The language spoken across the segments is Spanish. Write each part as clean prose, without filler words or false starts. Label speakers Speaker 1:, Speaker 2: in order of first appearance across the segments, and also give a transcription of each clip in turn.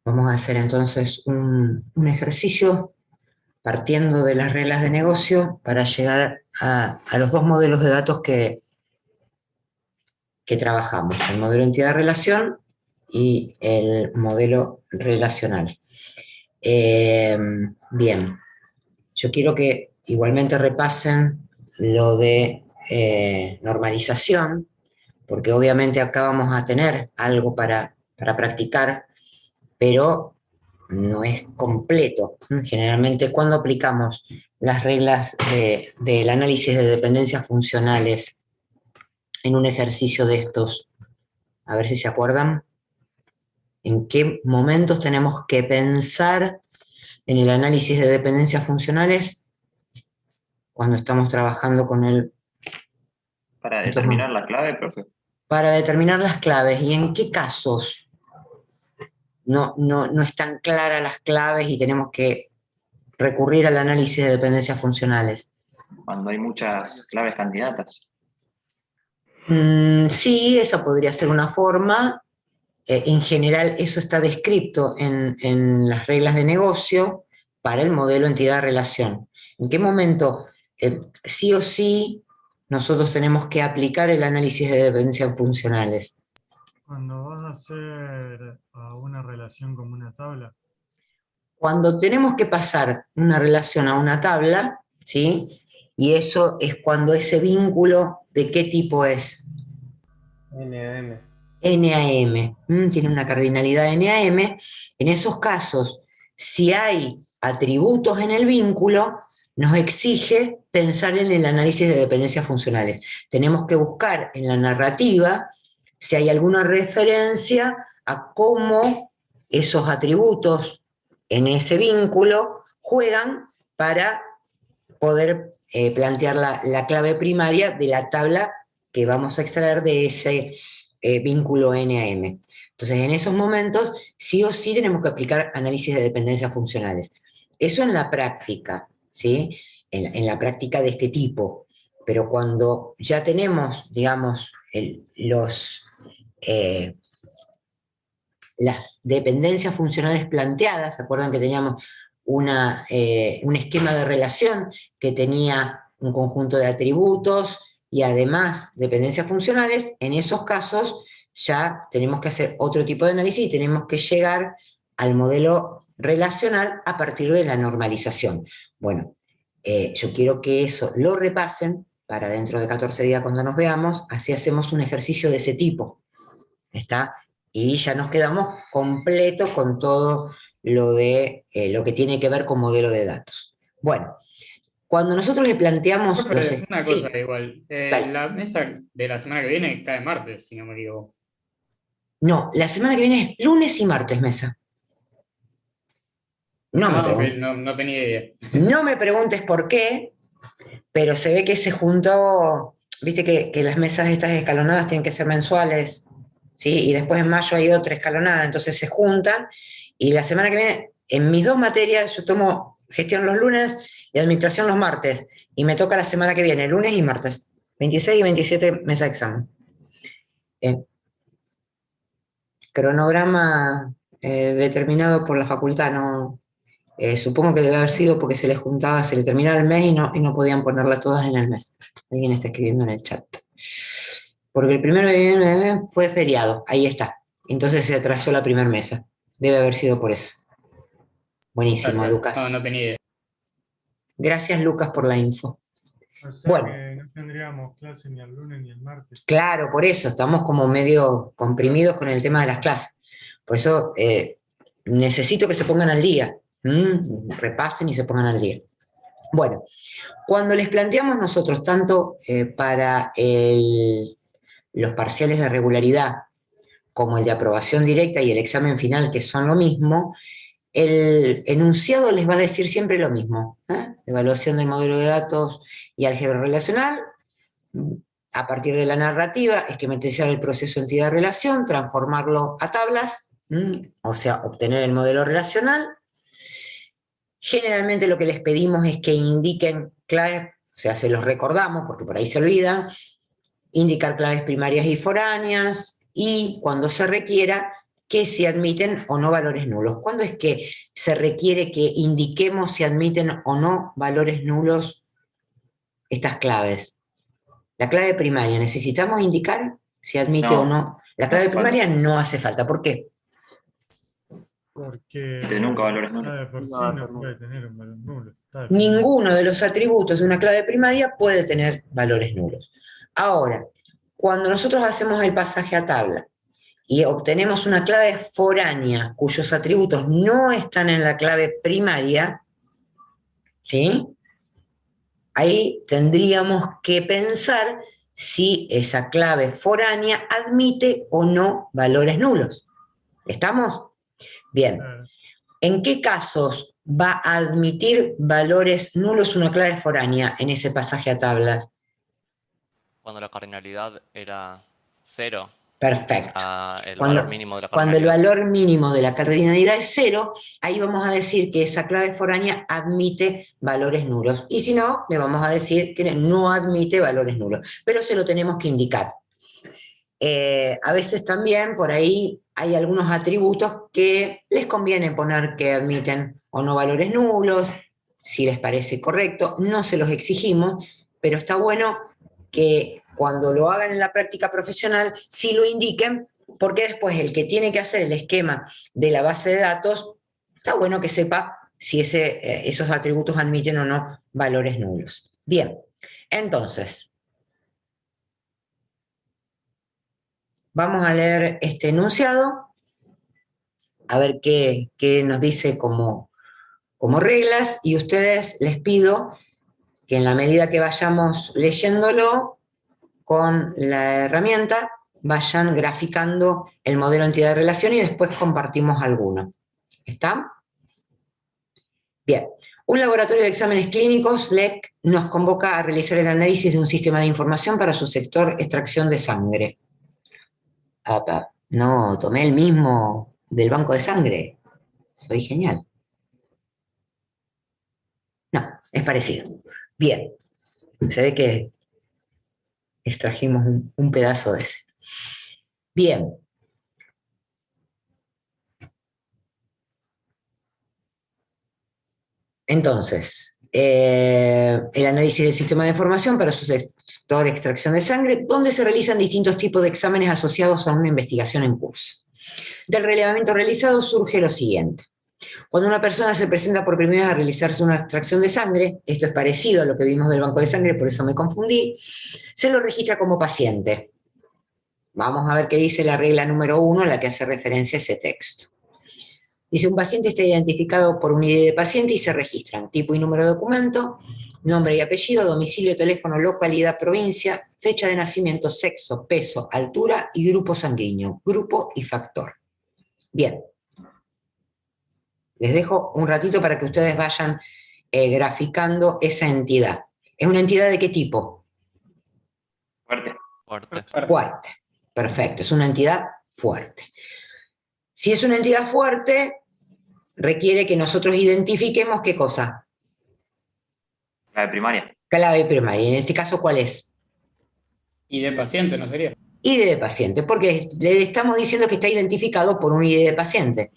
Speaker 1: Vamos a hacer entonces un ejercicio partiendo de las reglas de negocio para llegar a los dos modelos de datos que trabajamos, el modelo entidad-relación y el modelo relacional. Bien, yo quiero que igualmente repasen lo de normalización, porque obviamente acá vamos a tener algo para practicar, pero no es completo. Generalmente, cuando aplicamos las reglas del análisis de dependencias funcionales en un ejercicio de estos, a ver si se acuerdan, en qué momentos tenemos que pensar en el análisis de dependencias funcionales cuando estamos trabajando con el...
Speaker 2: Para determinar la clave, profe.
Speaker 1: Para determinar las claves y en qué casos no están claras las claves y tenemos que recurrir al análisis de dependencias funcionales.
Speaker 2: Cuando hay muchas claves candidatas.
Speaker 1: Sí, esa podría ser una forma. En general, eso está descrito en las reglas de negocio para el modelo entidad-relación. ¿En qué momento sí o sí nosotros tenemos que aplicar el análisis de dependencias funcionales?
Speaker 3: Cuando vas a hacer una relación como una tabla,
Speaker 1: Cuando tenemos que pasar una relación a una tabla, ¿sí? Y eso es cuando ese vínculo, ¿de qué tipo es?
Speaker 4: NAM.
Speaker 1: NAM, tiene una cardinalidad NAM. En esos casos, si hay atributos en el vínculo, nos exige pensar en el análisis de dependencias funcionales. Tenemos que buscar en la narrativa si hay alguna referencia a cómo esos atributos en ese vínculo juegan para poder plantear la clave primaria de la tabla que vamos a extraer de ese vínculo NAM. Entonces, en esos momentos, sí o sí tenemos que aplicar análisis de dependencias funcionales. Eso en la práctica, ¿sí? En la práctica de este tipo. Pero cuando ya tenemos, digamos, eh, las dependencias funcionales planteadas, ¿se acuerdan que teníamos un esquema de relación que tenía un conjunto de atributos y además dependencias funcionales? En esos casos ya tenemos que hacer otro tipo de análisis y tenemos que llegar al modelo relacional a partir de la normalización. Bueno, yo quiero que eso lo repasen para dentro de 14 días cuando nos veamos, así hacemos un ejercicio de ese tipo. ¿Está? Y ya nos quedamos completos con todo lo que tiene que ver con modelo de datos. Bueno, cuando nosotros le planteamos los...
Speaker 4: Profe, una cosa
Speaker 1: Sí,
Speaker 4: igual.
Speaker 1: dale.
Speaker 4: La mesa de la semana que viene cae martes, si no me equivoco.
Speaker 1: No, la semana que viene es lunes y martes, Mesa. No me
Speaker 4: Ah, ok,
Speaker 1: preguntes.
Speaker 4: no tenía idea.
Speaker 1: No me preguntes por qué, pero se ve que se juntó, viste que las mesas estas escalonadas tienen que ser mensuales, ¿sí? Y después en mayo hay otra escalonada, entonces se juntan, y la semana que viene, en mis dos materias, yo tomo gestión los lunes y administración los martes, y me toca la semana que viene, lunes y martes, 26 y 27 mesa de examen. Cronograma determinado por la facultad, no, supongo que debe haber sido porque se les juntaba, se les terminaba el mes y no podían ponerlas todas en el mes. Alguien está escribiendo en el chat. Porque el primero de noviembre fue feriado, ahí está. Entonces se atrasó la primera mesa. Debe haber sido por eso.
Speaker 4: Tal
Speaker 1: Buenísimo,
Speaker 4: cual. No,
Speaker 1: Lucas.
Speaker 4: no tenía idea.
Speaker 1: Gracias, Lucas, por la info.
Speaker 3: o sea
Speaker 1: Bueno,
Speaker 3: que no tendríamos clase ni el lunes ni el martes.
Speaker 1: claro, por eso estamos como medio comprimidos con el tema de las clases. Por eso necesito que se pongan al día. Repasen y se pongan al día. Bueno, cuando les planteamos nosotros, tanto para los parciales de regularidad como el de aprobación directa y el examen final, que son lo mismo, el enunciado les va a decir siempre lo mismo. Evaluación del modelo de datos y álgebra relacional. A partir de la narrativa, esquematizar el proceso entidad-relación, transformarlo a tablas, o sea, obtener el modelo relacional. Generalmente lo que les pedimos es que indiquen claves, o sea, se los recordamos porque por ahí se olvidan, indicar claves primarias y foráneas y cuando se requiera, que si admiten o no valores nulos. ¿Cuándo es que se requiere que indiquemos si admiten o no valores nulos estas claves? La clave primaria, ¿necesitamos indicar si admite
Speaker 2: No,
Speaker 1: o no? La
Speaker 2: no
Speaker 1: clave
Speaker 2: hace falta.
Speaker 1: primaria no hace falta. ¿Por qué?
Speaker 3: Porque
Speaker 2: Admite nunca valores
Speaker 3: ya
Speaker 2: nulos.
Speaker 3: de por sí
Speaker 4: No,
Speaker 3: no
Speaker 4: no.
Speaker 3: puede tener un valor nulo. Está definido.
Speaker 1: Ninguno de los atributos de una clave primaria puede tener valores nulos. Ahora, cuando nosotros hacemos el pasaje a tabla y obtenemos una clave foránea cuyos atributos no están en la clave primaria, ¿sí? Ahí tendríamos que pensar si esa clave foránea admite o no valores nulos. ¿Estamos? Bien.
Speaker 3: Claro.
Speaker 1: ¿En qué casos va a admitir valores nulos una clave foránea en ese pasaje a tablas?
Speaker 5: Cuando la cardinalidad era 0,
Speaker 1: Perfecto.
Speaker 5: el valor mínimo de la
Speaker 1: Cuando el
Speaker 5: cardinalidad.
Speaker 1: valor mínimo de la cardinalidad es 0, ahí vamos a decir que esa clave foránea admite valores nulos. Y si no, le vamos a decir que no admite valores nulos. Pero se lo tenemos que indicar. A veces también por ahí hay algunos atributos que les conviene poner que admiten o no valores nulos, si les parece correcto. No se los exigimos, pero está bueno que cuando lo hagan en la práctica profesional, sí lo indiquen, porque después el que tiene que hacer el esquema de la base de datos, está bueno que sepa si esos atributos admiten o no valores nulos. Bien, entonces, vamos a leer este enunciado, a ver qué nos dice como reglas, y ustedes les pido que en la medida que vayamos leyéndolo con la herramienta, vayan graficando el modelo entidad de relación y después compartimos alguno. ¿Está? Bien. Un laboratorio de exámenes clínicos, LEC, nos convoca a realizar el análisis de un sistema de información para su sector extracción de sangre. No, tomé el mismo del banco de sangre. Soy genial. No, es parecido. Bien. Se ve que extrajimos un pedazo de ese. Bien. Entonces, el análisis del sistema de información para su sector de extracción de sangre, donde se realizan distintos tipos de exámenes asociados a una investigación en curso. Del relevamiento realizado surge lo siguiente. Cuando una persona se presenta por primera vez a realizarse una extracción de sangre, esto es parecido a lo que vimos del banco de sangre, por eso me confundí, se lo registra como paciente. Vamos a ver qué dice la regla número 1, la que hace referencia a ese texto. Dice, un paciente está identificado por un ID de paciente y se registran tipo y número de documento, nombre y apellido, domicilio, teléfono, localidad, provincia, fecha de nacimiento, sexo, peso, altura y grupo sanguíneo, grupo y factor. Bien. Les dejo un ratito para que ustedes vayan graficando esa entidad. ¿Es una entidad de qué tipo?
Speaker 2: Fuerte.
Speaker 1: Fuerte. Perfecto, es una entidad fuerte. Si es una entidad fuerte, requiere que nosotros identifiquemos ¿qué cosa?
Speaker 2: Clave primaria.
Speaker 1: Clave primaria. ¿Y en este caso cuál es?
Speaker 4: Y de paciente, ¿no sería?
Speaker 1: ID de paciente, porque le estamos diciendo que está identificado por un ID de paciente.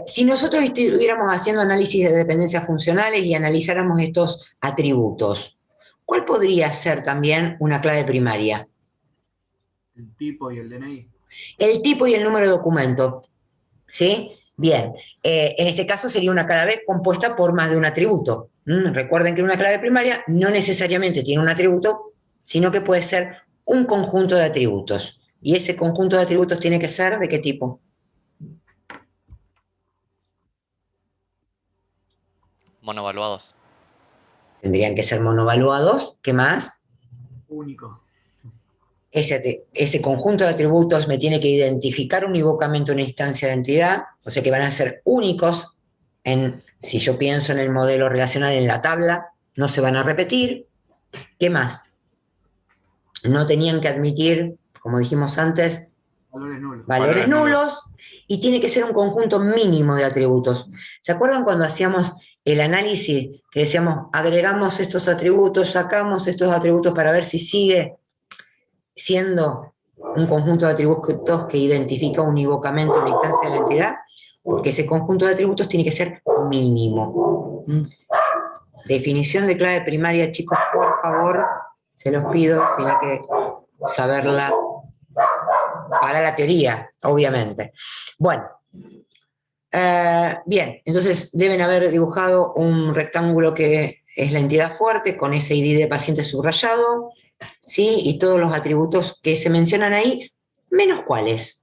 Speaker 1: Si nosotros estuviéramos haciendo análisis de dependencias funcionales y analizáramos estos atributos, ¿cuál podría ser también una clave primaria?
Speaker 6: El tipo y el DNI.
Speaker 1: El tipo y el número de documento. ¿Sí? Bien. En este caso sería una clave compuesta por más de un atributo. Recuerden que una clave primaria no necesariamente tiene un atributo, sino que puede ser un conjunto de atributos. Y ese conjunto de atributos tiene que ser ¿de qué tipo?
Speaker 5: Monovaluados.
Speaker 1: Tendrían que ser monovaluados. ¿Qué más?
Speaker 6: Único.
Speaker 1: Ese conjunto de atributos me tiene que identificar unívocamente una instancia de entidad, o sea que van a ser únicos si yo pienso en el modelo relacional en la tabla, no se van a repetir. ¿Qué más? No tenían que admitir, como dijimos antes, valores nulos, y tiene que ser un conjunto mínimo de atributos. ¿Se acuerdan cuando hacíamos el análisis que decíamos, agregamos estos atributos, sacamos estos atributos para ver si sigue siendo un conjunto de atributos que identifica unívocamente una instancia de la entidad, porque ese conjunto de atributos tiene que ser mínimo. Definición de clave primaria, chicos, por favor, se los pido, tiene que saberla para la teoría, obviamente. Bueno, bien, entonces deben haber dibujado un rectángulo que es la entidad fuerte, con ese ID de paciente subrayado, ¿sí? Y todos los atributos que se mencionan ahí, menos cuáles.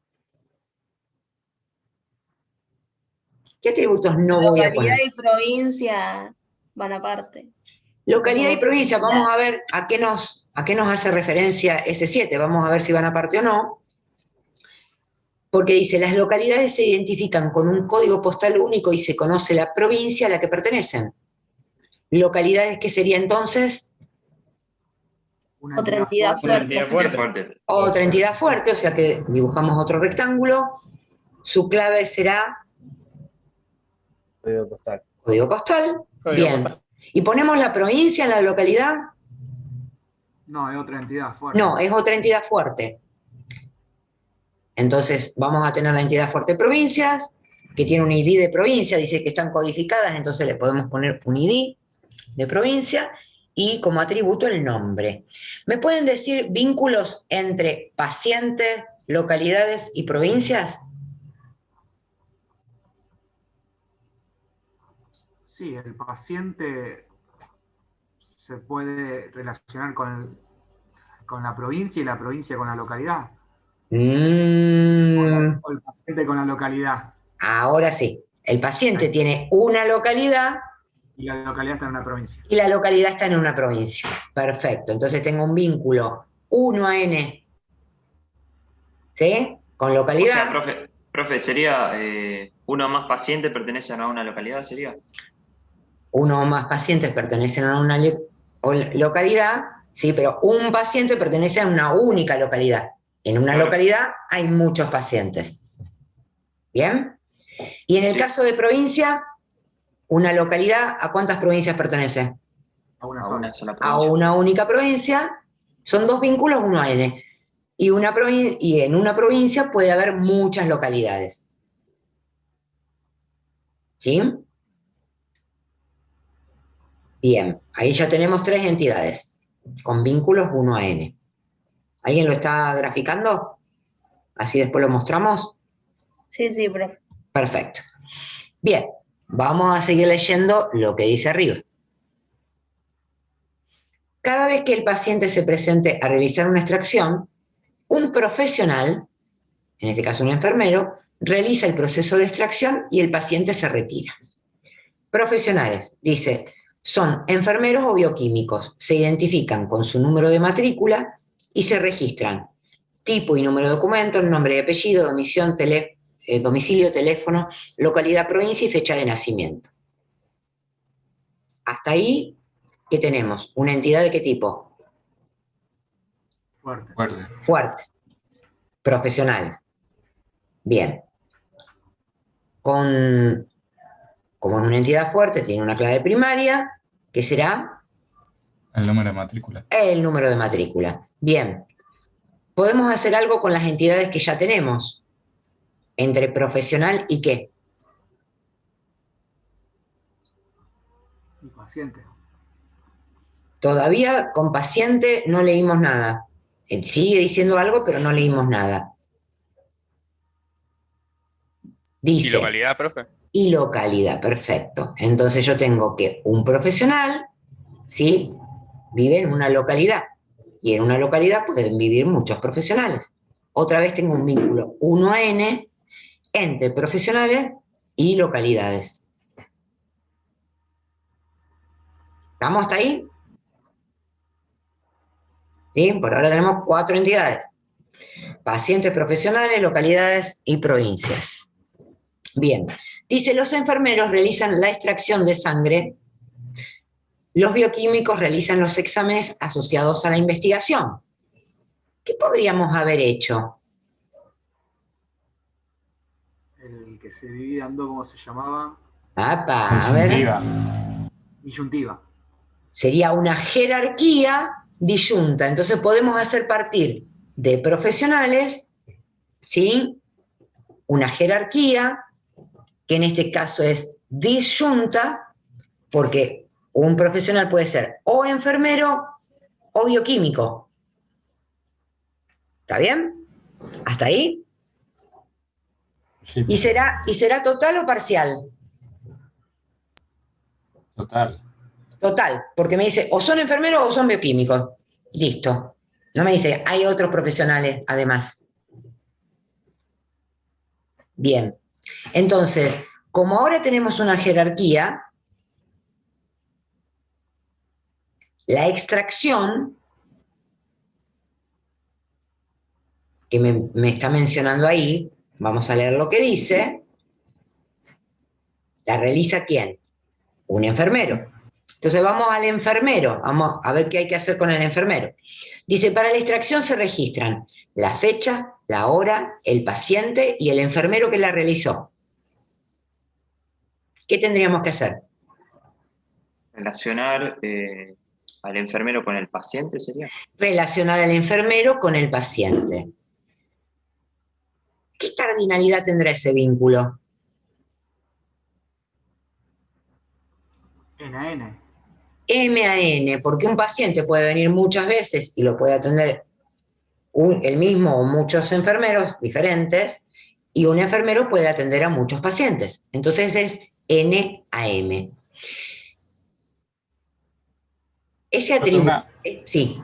Speaker 1: ¿Qué atributos no voy a
Speaker 7: Localidad
Speaker 1: poner?
Speaker 7: y provincia van aparte.
Speaker 1: Localidad y provincia, vamos a ver a qué nos hace referencia ese 7, vamos a ver si van aparte o no, porque dice, las localidades se identifican con un código postal único y se conoce la provincia a la que pertenecen. Localidades, ¿qué sería entonces?
Speaker 6: Una
Speaker 7: Otra entidad
Speaker 4: Una
Speaker 7: fuerte.
Speaker 4: entidad
Speaker 2: Fuerte.
Speaker 4: fuerte.
Speaker 1: Otra entidad fuerte, o sea que dibujamos otro rectángulo, su clave será
Speaker 8: Código postal.
Speaker 1: código postal,
Speaker 4: Código
Speaker 1: bien.
Speaker 4: postal.
Speaker 1: ¿Y ponemos la provincia en la localidad?
Speaker 6: No, es otra entidad fuerte.
Speaker 1: No, es otra entidad fuerte. Entonces vamos a tener la entidad fuerte provincias, que tiene un ID de provincia, dice que están codificadas, entonces le podemos poner un ID de provincia y como atributo el nombre. ¿Me pueden decir vínculos entre pacientes, localidades y provincias?
Speaker 6: Sí, el paciente se puede relacionar con la provincia y la provincia con la localidad. O el paciente con la localidad.
Speaker 1: Ahora sí, el paciente tiene una localidad
Speaker 6: Y la localidad está en una provincia.
Speaker 1: y la localidad está en una provincia. Perfecto, entonces tengo un vínculo 1 a n, ¿sí? Con
Speaker 2: O
Speaker 1: localidad.
Speaker 2: sea, profe, sería uno más pacientes pertenecen a una localidad, ¿sería?
Speaker 1: Uno o más pacientes pertenecen a una localidad, sí, pero un paciente pertenece a una única localidad. En una
Speaker 2: Claro.
Speaker 1: localidad hay muchos pacientes. ¿Bien? Y en el
Speaker 2: Sí.
Speaker 1: caso de provincia, una localidad, ¿a cuántas provincias pertenece?
Speaker 6: A una
Speaker 2: A
Speaker 6: sola.
Speaker 2: una sola
Speaker 1: A
Speaker 2: provincia.
Speaker 1: una única provincia. Son dos vínculos, 1 a n. Y en una provincia puede haber muchas localidades. ¿Sí? Bien, ahí ya tenemos 3 entidades con vínculos 1 a n. ¿Alguien lo está graficando? Así después lo mostramos.
Speaker 7: Sí, sí, profe.
Speaker 1: Perfecto. Bien, vamos a seguir leyendo lo que dice arriba. Cada vez que el paciente se presente a realizar una extracción, un profesional, en este caso un enfermero, realiza el proceso de extracción y el paciente se retira. Profesionales, dice, son enfermeros o bioquímicos, se identifican con su número de matrícula y se registran tipo y número de documento, nombre y apellido, domicilio, teléfono, localidad, provincia y fecha de nacimiento. Hasta ahí, ¿qué tenemos? ¿Una entidad de qué tipo?
Speaker 6: Fuerte.
Speaker 1: Fuerte. Profesional. Bien. Como es una entidad fuerte, tiene una clave primaria, que será
Speaker 9: El número de matrícula.
Speaker 1: el número de matrícula. Bien. Podemos hacer algo con las entidades que ya tenemos. Entre profesional y qué.
Speaker 6: Y paciente.
Speaker 1: Todavía con paciente no leímos nada. Sigue diciendo algo, pero no leímos nada. Dice.
Speaker 10: ¿Y localidad, profe?
Speaker 1: Y localidad, perfecto. Entonces yo tengo que un profesional, ¿sí? Vive en una localidad. Y en una localidad pueden vivir muchos profesionales. Otra vez tengo un vínculo 1 a n entre profesionales y localidades. ¿Estamos hasta ahí? ¿Sí? Por ahora tenemos 4 entidades. Pacientes, profesionales, localidades y provincias. Bien. Dice, los enfermeros realizan la extracción de sangre, los bioquímicos realizan los exámenes asociados a la investigación. ¿Qué podríamos haber hecho?
Speaker 6: El que se divide en dos, ¿cómo se llamaba?
Speaker 1: Apa, a ver.
Speaker 9: Disyuntiva.
Speaker 6: Disyuntiva.
Speaker 1: Sería una jerarquía disyunta. Entonces podemos hacer partir de profesionales, ¿sí? Una jerarquía, que en este caso es disyunta, porque un profesional puede ser o enfermero o bioquímico. ¿Está bien? ¿Hasta ahí?
Speaker 9: Sí,
Speaker 1: ¿Y será total o parcial?
Speaker 9: total.
Speaker 1: Total, porque me dice o son enfermeros o son bioquímicos. Listo. No me dice, hay otros profesionales además. Bien. Entonces, como ahora tenemos una jerarquía, la extracción que me está mencionando ahí, vamos a leer lo que dice, la realiza ¿quién? Un enfermero. Entonces vamos al enfermero, vamos a ver qué hay que hacer con el enfermero. Dice, para la extracción se registran la fecha, la hora, el paciente y el enfermero que la realizó. ¿Qué tendríamos que hacer?
Speaker 2: Relacionar al enfermero con el paciente sería.
Speaker 1: Relacionar al enfermero con el paciente. ¿Qué cardinalidad tendrá ese vínculo?
Speaker 6: N a N.
Speaker 1: M a N, porque un paciente puede venir muchas veces y lo puede atender el mismo o muchos enfermeros diferentes, y un enfermero puede atender a muchos pacientes. Entonces es N a M. Ese atributo... Sí.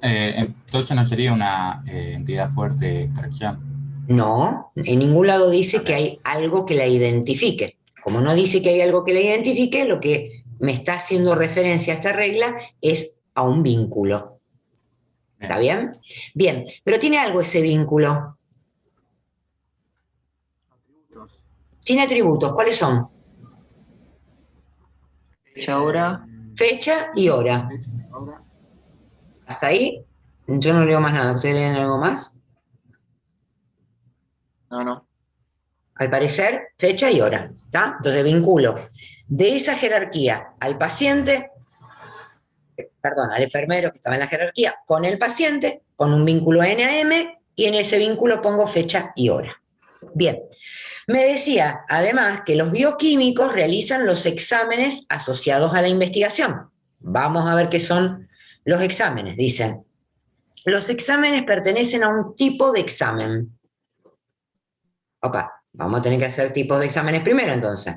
Speaker 9: Entonces no sería una entidad fuerte de extracción.
Speaker 1: No, en ningún lado dice que hay algo que la identifique. Como no dice que hay algo que la identifique, lo que me está haciendo referencia a esta regla es a un vínculo. ¿Está bien? Bien, pero tiene algo ese vínculo. Tiene atributos. ¿Cuáles son?
Speaker 2: Fecha, hora.
Speaker 1: Fecha y hora. ¿Hasta ahí? Yo no leo más nada. ¿Ustedes leen algo más?
Speaker 2: No.
Speaker 1: Al parecer, fecha y hora. ¿Está? Entonces vinculo de esa jerarquía al paciente, perdón, al enfermero que estaba en la jerarquía, con el paciente, con un vínculo N a M, y en ese vínculo pongo fecha y hora. Bien. Me decía, además, que los bioquímicos realizan los exámenes asociados a la investigación. Vamos a ver qué son los exámenes. Dicen, los exámenes pertenecen a un tipo de examen. Opa, vamos a tener que hacer tipos de exámenes primero, entonces.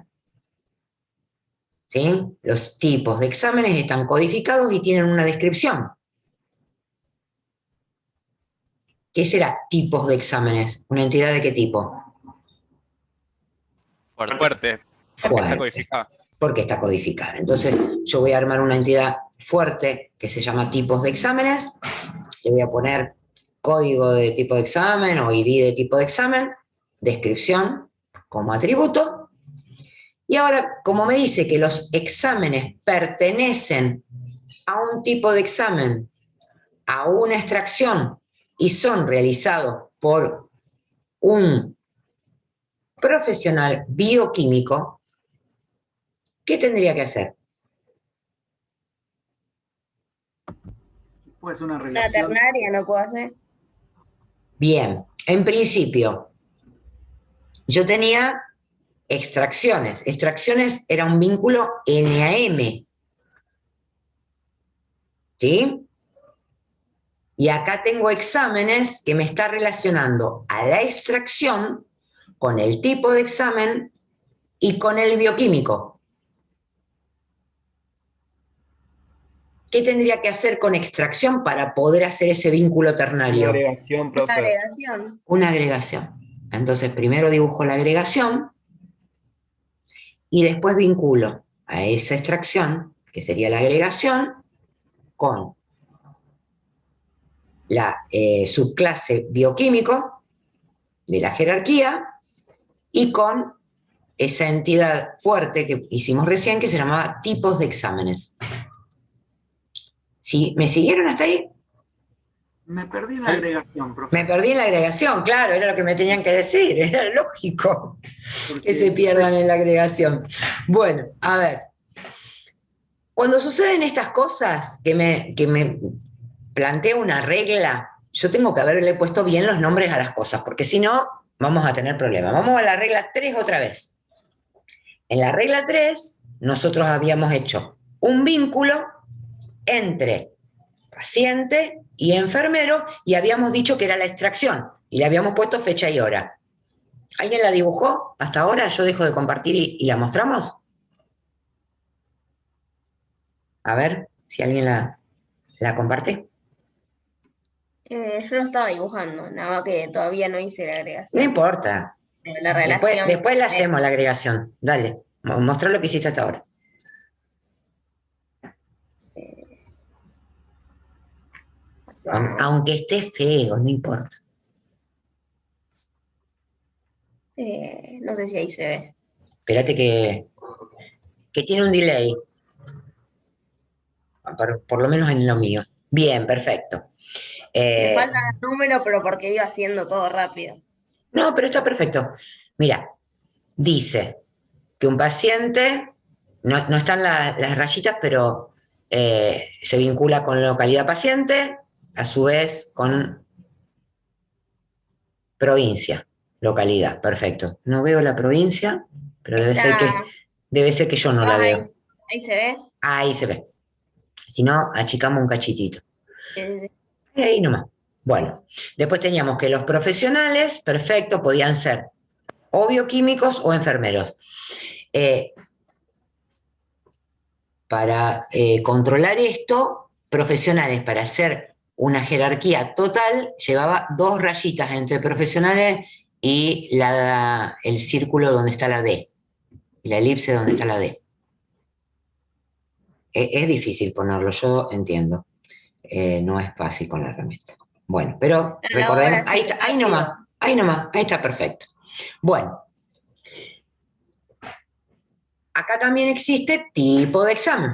Speaker 1: ¿Sí? Los tipos de exámenes están codificados y tienen una descripción. ¿Qué será tipos de exámenes? ¿Una entidad de qué tipo?
Speaker 5: Fuerte. Porque está codificada.
Speaker 1: Porque está codificada. Entonces, yo voy a armar una entidad fuerte que se llama tipos de exámenes. Le voy a poner código de tipo de examen o ID de tipo de examen, descripción como atributo. Y ahora, como me dice que los exámenes pertenecen a un tipo de examen, a una extracción, y son realizados por un profesional bioquímico, ¿qué tendría que hacer?
Speaker 6: Pues una
Speaker 7: Una
Speaker 6: relación.
Speaker 7: ternaria no puedo hacer.
Speaker 1: Bien, en principio, yo tenía extracciones. Extracciones era un vínculo N a M. ¿Sí? Y acá tengo exámenes que me está relacionando a la extracción con el tipo de examen y con el bioquímico. ¿Qué tendría que hacer con extracción para poder hacer ese vínculo ternario?
Speaker 8: Una agregación, profe.
Speaker 7: Agregación.
Speaker 1: Una agregación. Entonces, primero dibujo la agregación y después vinculo a esa extracción, que sería la agregación, con la subclase bioquímico de la jerarquía y con esa entidad fuerte que hicimos recién que se llamaba tipos de exámenes. ¿Sí? ¿Me siguieron hasta ahí?
Speaker 6: Me perdí en la agregación, profe.
Speaker 1: Me perdí en la agregación, claro, era lo que me tenían que decir, era lógico que se pierdan en la agregación. Bueno, a ver, cuando suceden estas cosas, que me plantea una regla, yo tengo que haberle puesto bien los nombres a las cosas, porque si no, vamos a tener problemas. Vamos a la regla 3 otra vez. En la regla 3, nosotros habíamos hecho un vínculo entre paciente y enfermero y habíamos dicho que era la extracción y le habíamos puesto fecha y hora. ¿Alguien la dibujó hasta ahora? Yo dejo de compartir y la mostramos. A ver si alguien la comparte.
Speaker 7: Yo lo estaba dibujando, nada más que todavía no hice la
Speaker 1: No
Speaker 7: agregación.
Speaker 1: importa.
Speaker 7: La relación.
Speaker 1: Después le hacemos la agregación. Dale, mostrar lo que hiciste hasta ahora. Aunque esté feo, no importa.
Speaker 7: No sé si ahí se ve.
Speaker 1: Espérate que tiene un delay. Por lo menos en lo mío. Bien, perfecto.
Speaker 7: Me falta el número, pero porque iba haciendo todo rápido.
Speaker 1: No, pero está perfecto. Mira, dice que un paciente, no están las rayitas, pero se vincula con localidad paciente, a su vez con provincia, localidad, perfecto. No veo la provincia, pero debe ser que yo no la veo.
Speaker 7: Ahí se ve.
Speaker 1: Ahí se ve. Si no, achicamos un cachitito.
Speaker 7: Sí.
Speaker 1: Ahí nomás. Bueno, después teníamos que los profesionales, perfecto, podían ser o bioquímicos o enfermeros. Para controlar esto, profesionales, para hacer una jerarquía total, llevaba 2 rayitas entre profesionales y el círculo donde está la D, y la elipse donde está la D. Es difícil ponerlo, yo entiendo. No es fácil con la herramienta. Bueno, pero recordemos,
Speaker 7: ahora sí,
Speaker 1: ahí nomás, ahí está perfecto. Bueno, acá también existe tipo de examen,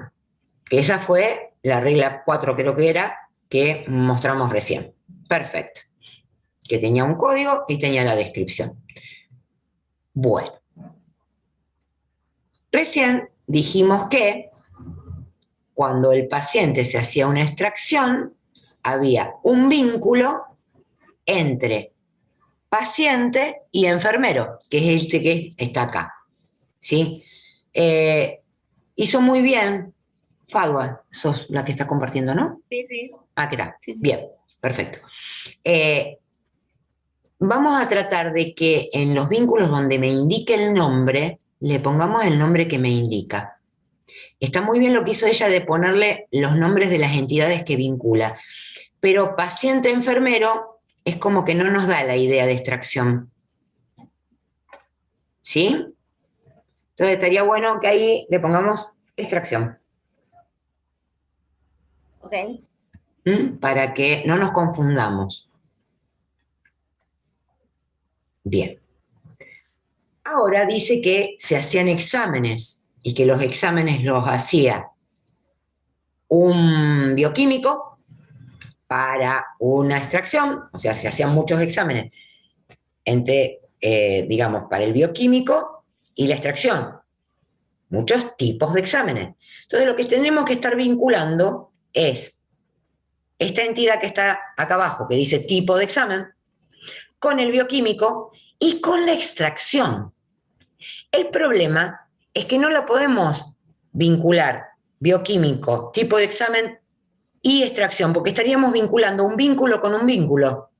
Speaker 1: que esa fue la regla 4, creo que era, que mostramos recién. Perfecto. Que tenía un código y tenía la descripción. Bueno. Recién dijimos que cuando el paciente se hacía una extracción, había un vínculo entre paciente y enfermero, que es este que está acá. ¿Sí? Hizo muy bien, Falwa, sos la que está compartiendo, ¿no?
Speaker 7: Sí, sí.
Speaker 1: Ah, ¿qué tal?
Speaker 7: Sí, sí.
Speaker 1: Bien, perfecto. Vamos a tratar de que en los vínculos donde me indique el nombre, le pongamos el nombre que me indica. Está muy bien lo que hizo ella de ponerle los nombres de las entidades que vincula, pero paciente-enfermero es como que no nos da la idea de extracción. ¿Sí? Entonces estaría bueno que ahí le pongamos extracción.
Speaker 7: Ok.
Speaker 1: Para que no nos confundamos. Bien. Ahora dice que se hacían exámenes y que los exámenes los hacía un bioquímico para una extracción, o sea, se hacían muchos exámenes entre, digamos, para el bioquímico y la extracción. Muchos tipos de exámenes. Entonces, lo que tenemos que estar vinculando es esta entidad que está acá abajo, que dice tipo de examen, con el bioquímico y con la extracción. El problema es que no la podemos vincular bioquímico, tipo de examen y extracción, porque estaríamos vinculando un vínculo con un vínculo.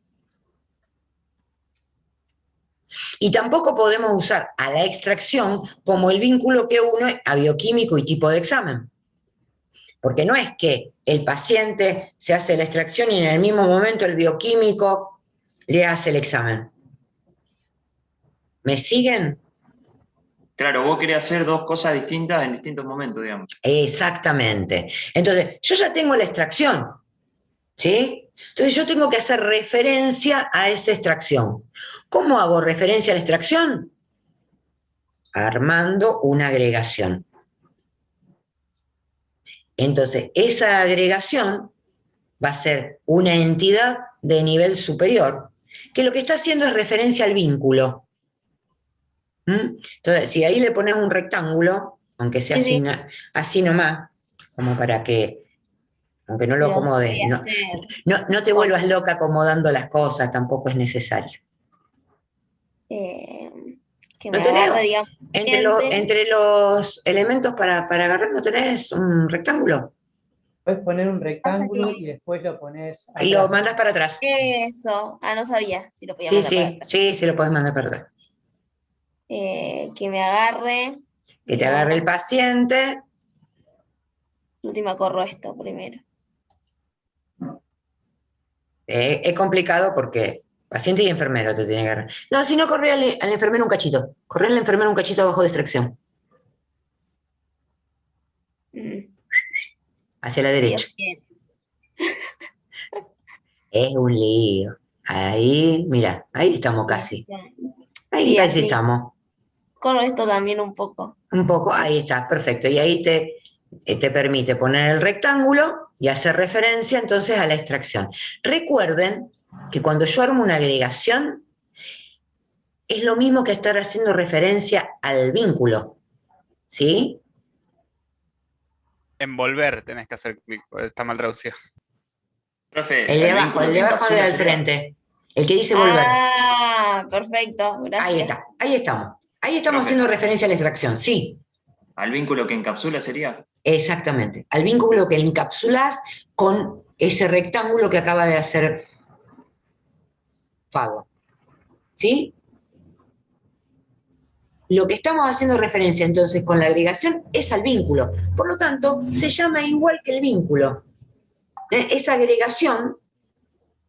Speaker 1: Y tampoco podemos usar a la extracción como el vínculo que une a bioquímico y tipo de examen. Porque no es que el paciente se hace la extracción y en el mismo momento el bioquímico le hace el examen. ¿Me siguen?
Speaker 2: Claro, vos querés hacer 2 cosas distintas en distintos momentos, digamos.
Speaker 1: Exactamente. Entonces, yo ya tengo la extracción, ¿sí? Entonces yo tengo que hacer referencia a esa extracción. ¿Cómo hago referencia a la extracción? Armando una agregación. Entonces, esa agregación va a ser una entidad de nivel superior, que lo que está haciendo es referencia al vínculo. Entonces, si ahí le pones un rectángulo, aunque sea así nomás, como para que aunque no lo
Speaker 7: Pero
Speaker 1: acomodes.
Speaker 7: sabría
Speaker 1: No,
Speaker 7: hacer.
Speaker 1: no te vuelvas loca acomodando las cosas, tampoco es necesario.
Speaker 7: Que
Speaker 1: ¿No
Speaker 7: me
Speaker 1: tenés?
Speaker 7: agarre, digamos, gente.
Speaker 1: Entre los elementos para agarrar, ¿no tenés un rectángulo?
Speaker 8: Puedes poner un rectángulo
Speaker 7: que-
Speaker 8: y después lo pones
Speaker 1: Y lo
Speaker 8: atrás.
Speaker 1: mandas para atrás.
Speaker 7: Eso. No sabía si lo podía
Speaker 1: Sí,
Speaker 7: mandar para
Speaker 1: sí,
Speaker 7: atrás.
Speaker 1: sí, lo podés mandar para atrás.
Speaker 7: Que me agarre.
Speaker 1: Que te agarre el
Speaker 7: digamos,
Speaker 1: paciente.
Speaker 7: última corro esto primero.
Speaker 1: Es complicado porque paciente y enfermero te tiene que agarrar. No, si no, corre al enfermero un cachito. Corre al enfermero un cachito abajo de extracción.
Speaker 7: Mm,
Speaker 1: Hacia la derecha.
Speaker 7: Dios quiere.
Speaker 1: Es un lío. Ahí, mira, ahí estamos casi. Ahí
Speaker 7: Sí,
Speaker 1: casi
Speaker 7: así.
Speaker 1: estamos.
Speaker 7: Corro esto también un poco.
Speaker 1: Un poco, ahí está, perfecto. Y ahí te permite poner el rectángulo y hacer referencia entonces a la extracción. Recuerden que cuando yo armo una agregación, es lo mismo que estar haciendo referencia al vínculo. ¿Sí?
Speaker 5: Envolver tenés que hacer clic, porque está mal traducido.
Speaker 2: Profe,
Speaker 1: El de
Speaker 2: el
Speaker 1: abajo,
Speaker 2: vínculo
Speaker 1: el
Speaker 2: que
Speaker 1: de abajo
Speaker 2: encapsula
Speaker 1: del
Speaker 2: sería-
Speaker 1: frente. El que dice volver.
Speaker 7: Perfecto, gracias.
Speaker 1: Ahí está, ahí estamos. Ahí estamos
Speaker 2: Profe.
Speaker 1: haciendo referencia a la extracción, sí,
Speaker 2: Al vínculo que encapsula sería.
Speaker 1: exactamente. Al vínculo que encapsulás con ese rectángulo que acaba de hacer Fago. ¿Sí? Lo que estamos haciendo referencia entonces con la agregación es al vínculo. Por lo tanto, se llama igual que el vínculo. Esa agregación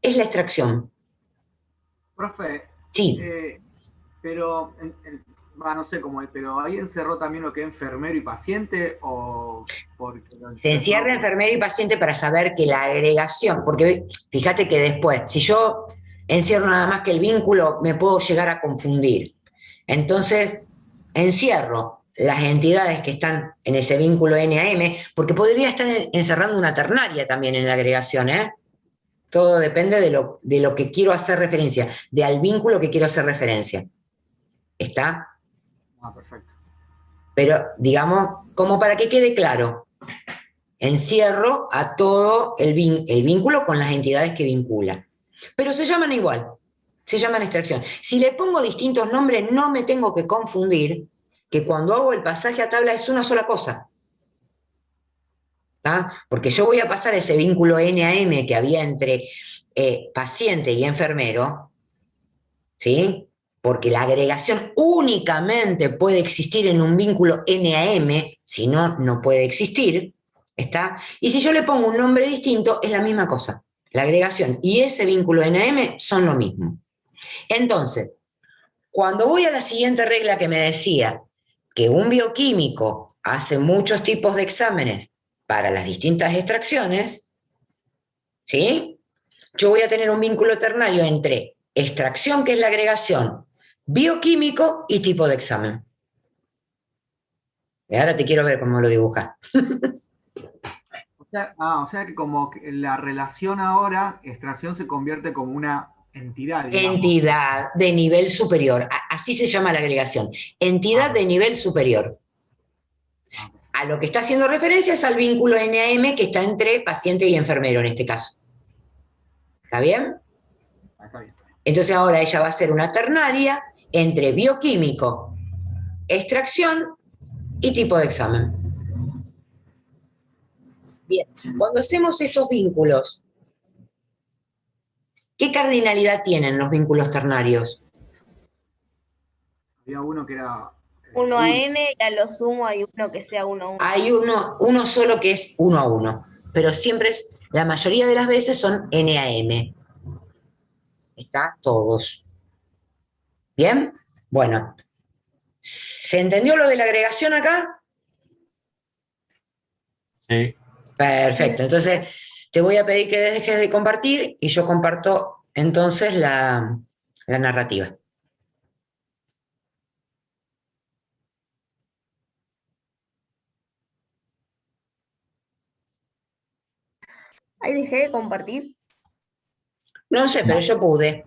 Speaker 1: es la extracción.
Speaker 6: Profe,
Speaker 1: Sí.
Speaker 6: pero no sé cómo es, pero ahí encerró también lo que es enfermero y paciente o porque lo
Speaker 1: Se encierra
Speaker 6: encerró-
Speaker 1: enfermero y paciente para saber que la agregación, porque fíjate que después, si yo encierro nada más que el vínculo, me puedo llegar a confundir. Entonces, encierro las entidades que están en ese vínculo NAM, porque podría estar encerrando una ternaria también en la agregación, ¿eh? Todo depende de lo que quiero hacer referencia, al vínculo que quiero hacer referencia. ¿Está?
Speaker 6: Perfecto.
Speaker 1: Pero, digamos, como para que quede claro, encierro a todo el vínculo con las entidades que vincula. Pero se llaman igual, se llaman extracción. Si le pongo distintos nombres, no me tengo que confundir que cuando hago el pasaje a tabla es una sola cosa. ¿Tá? Porque yo voy a pasar ese vínculo NAM que había entre paciente y enfermero, ¿sí? Porque la agregación únicamente puede existir en un vínculo NAM, si no, no puede existir, ¿está? Y si yo le pongo un nombre distinto, es la misma cosa. La agregación y ese vínculo NAM son lo mismo. Entonces, cuando voy a la siguiente regla que me decía que un bioquímico hace muchos tipos de exámenes para las distintas extracciones, ¿sí? Yo voy a tener un vínculo ternario entre extracción, que es la agregación, bioquímico y tipo de examen. Y ahora te quiero ver cómo lo dibujas.
Speaker 6: O sea que como que la relación ahora, extracción se convierte como una entidad, digamos.
Speaker 1: Entidad de nivel superior. Así se llama la agregación. Entidad de nivel superior. A lo que está haciendo referencia es al vínculo NAM que está entre paciente y enfermero en este caso. ¿Está bien?
Speaker 6: Está bien.
Speaker 1: Entonces ahora ella va a ser una ternaria entre bioquímico, extracción y tipo de examen. Bien, cuando hacemos estos vínculos, ¿qué cardinalidad tienen los vínculos ternarios?
Speaker 6: Había uno que era...
Speaker 7: Uno a n y a lo sumo hay uno que sea 1 a 1.
Speaker 1: Hay uno solo que es 1 a 1, pero siempre la mayoría de las veces son NAM. ¿Está? Todos. ¿Bien? Bueno. ¿Se entendió lo de la agregación acá?
Speaker 9: Sí.
Speaker 1: Perfecto. Entonces, te voy a pedir que dejes de compartir y yo comparto entonces la narrativa.
Speaker 7: Ahí dejé de compartir.
Speaker 1: No sé, pero yo pude.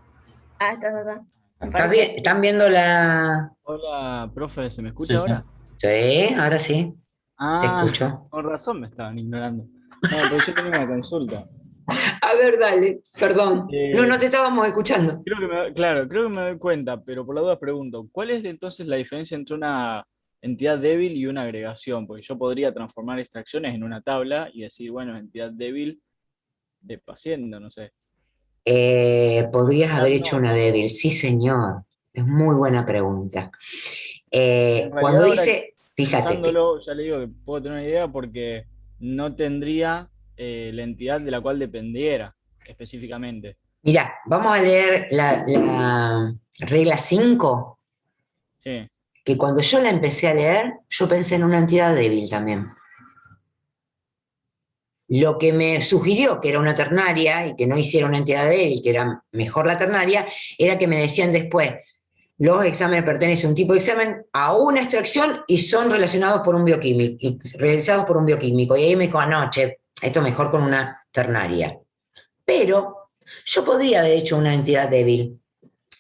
Speaker 7: Está. Me parece.
Speaker 1: ¿Están viendo la...?
Speaker 10: Hola, profe, ¿se me escucha
Speaker 9: Sí, sí.
Speaker 10: ahora?
Speaker 1: Sí, ahora sí. Te escucho.
Speaker 10: Con razón me estaban ignorando. No, pero yo tengo una consulta.
Speaker 1: A ver, dale, perdón. No,
Speaker 10: Eh,
Speaker 1: no te estábamos escuchando.
Speaker 10: claro, creo que me doy cuenta, pero por la duda pregunto, ¿cuál es entonces la diferencia entre una entidad débil y una agregación? Porque yo podría transformar extracciones en una tabla y decir, bueno, entidad débil de paciente, no sé.
Speaker 1: Podrías haber hecho
Speaker 10: No.
Speaker 1: una débil, sí, señor. Es muy buena pregunta.
Speaker 10: En
Speaker 1: Cuando
Speaker 10: realidad ahora
Speaker 1: dice, fíjate que,
Speaker 10: pensándolo, ya le digo que puedo tener una idea porque no tendría la entidad de la cual dependiera específicamente.
Speaker 1: mira, vamos a leer la regla 5,
Speaker 10: Sí,
Speaker 1: que cuando yo la empecé a leer, yo pensé en una entidad débil también. Lo que me sugirió que era una ternaria y que no hiciera una entidad débil, que era mejor la ternaria, era que me decían después, los exámenes pertenecen a un tipo de examen, a una extracción y son relacionados por un bioquímico, y realizados por un bioquímico. Y ahí me dijo, anoche, esto mejor con una ternaria. Pero yo podría haber hecho una entidad débil.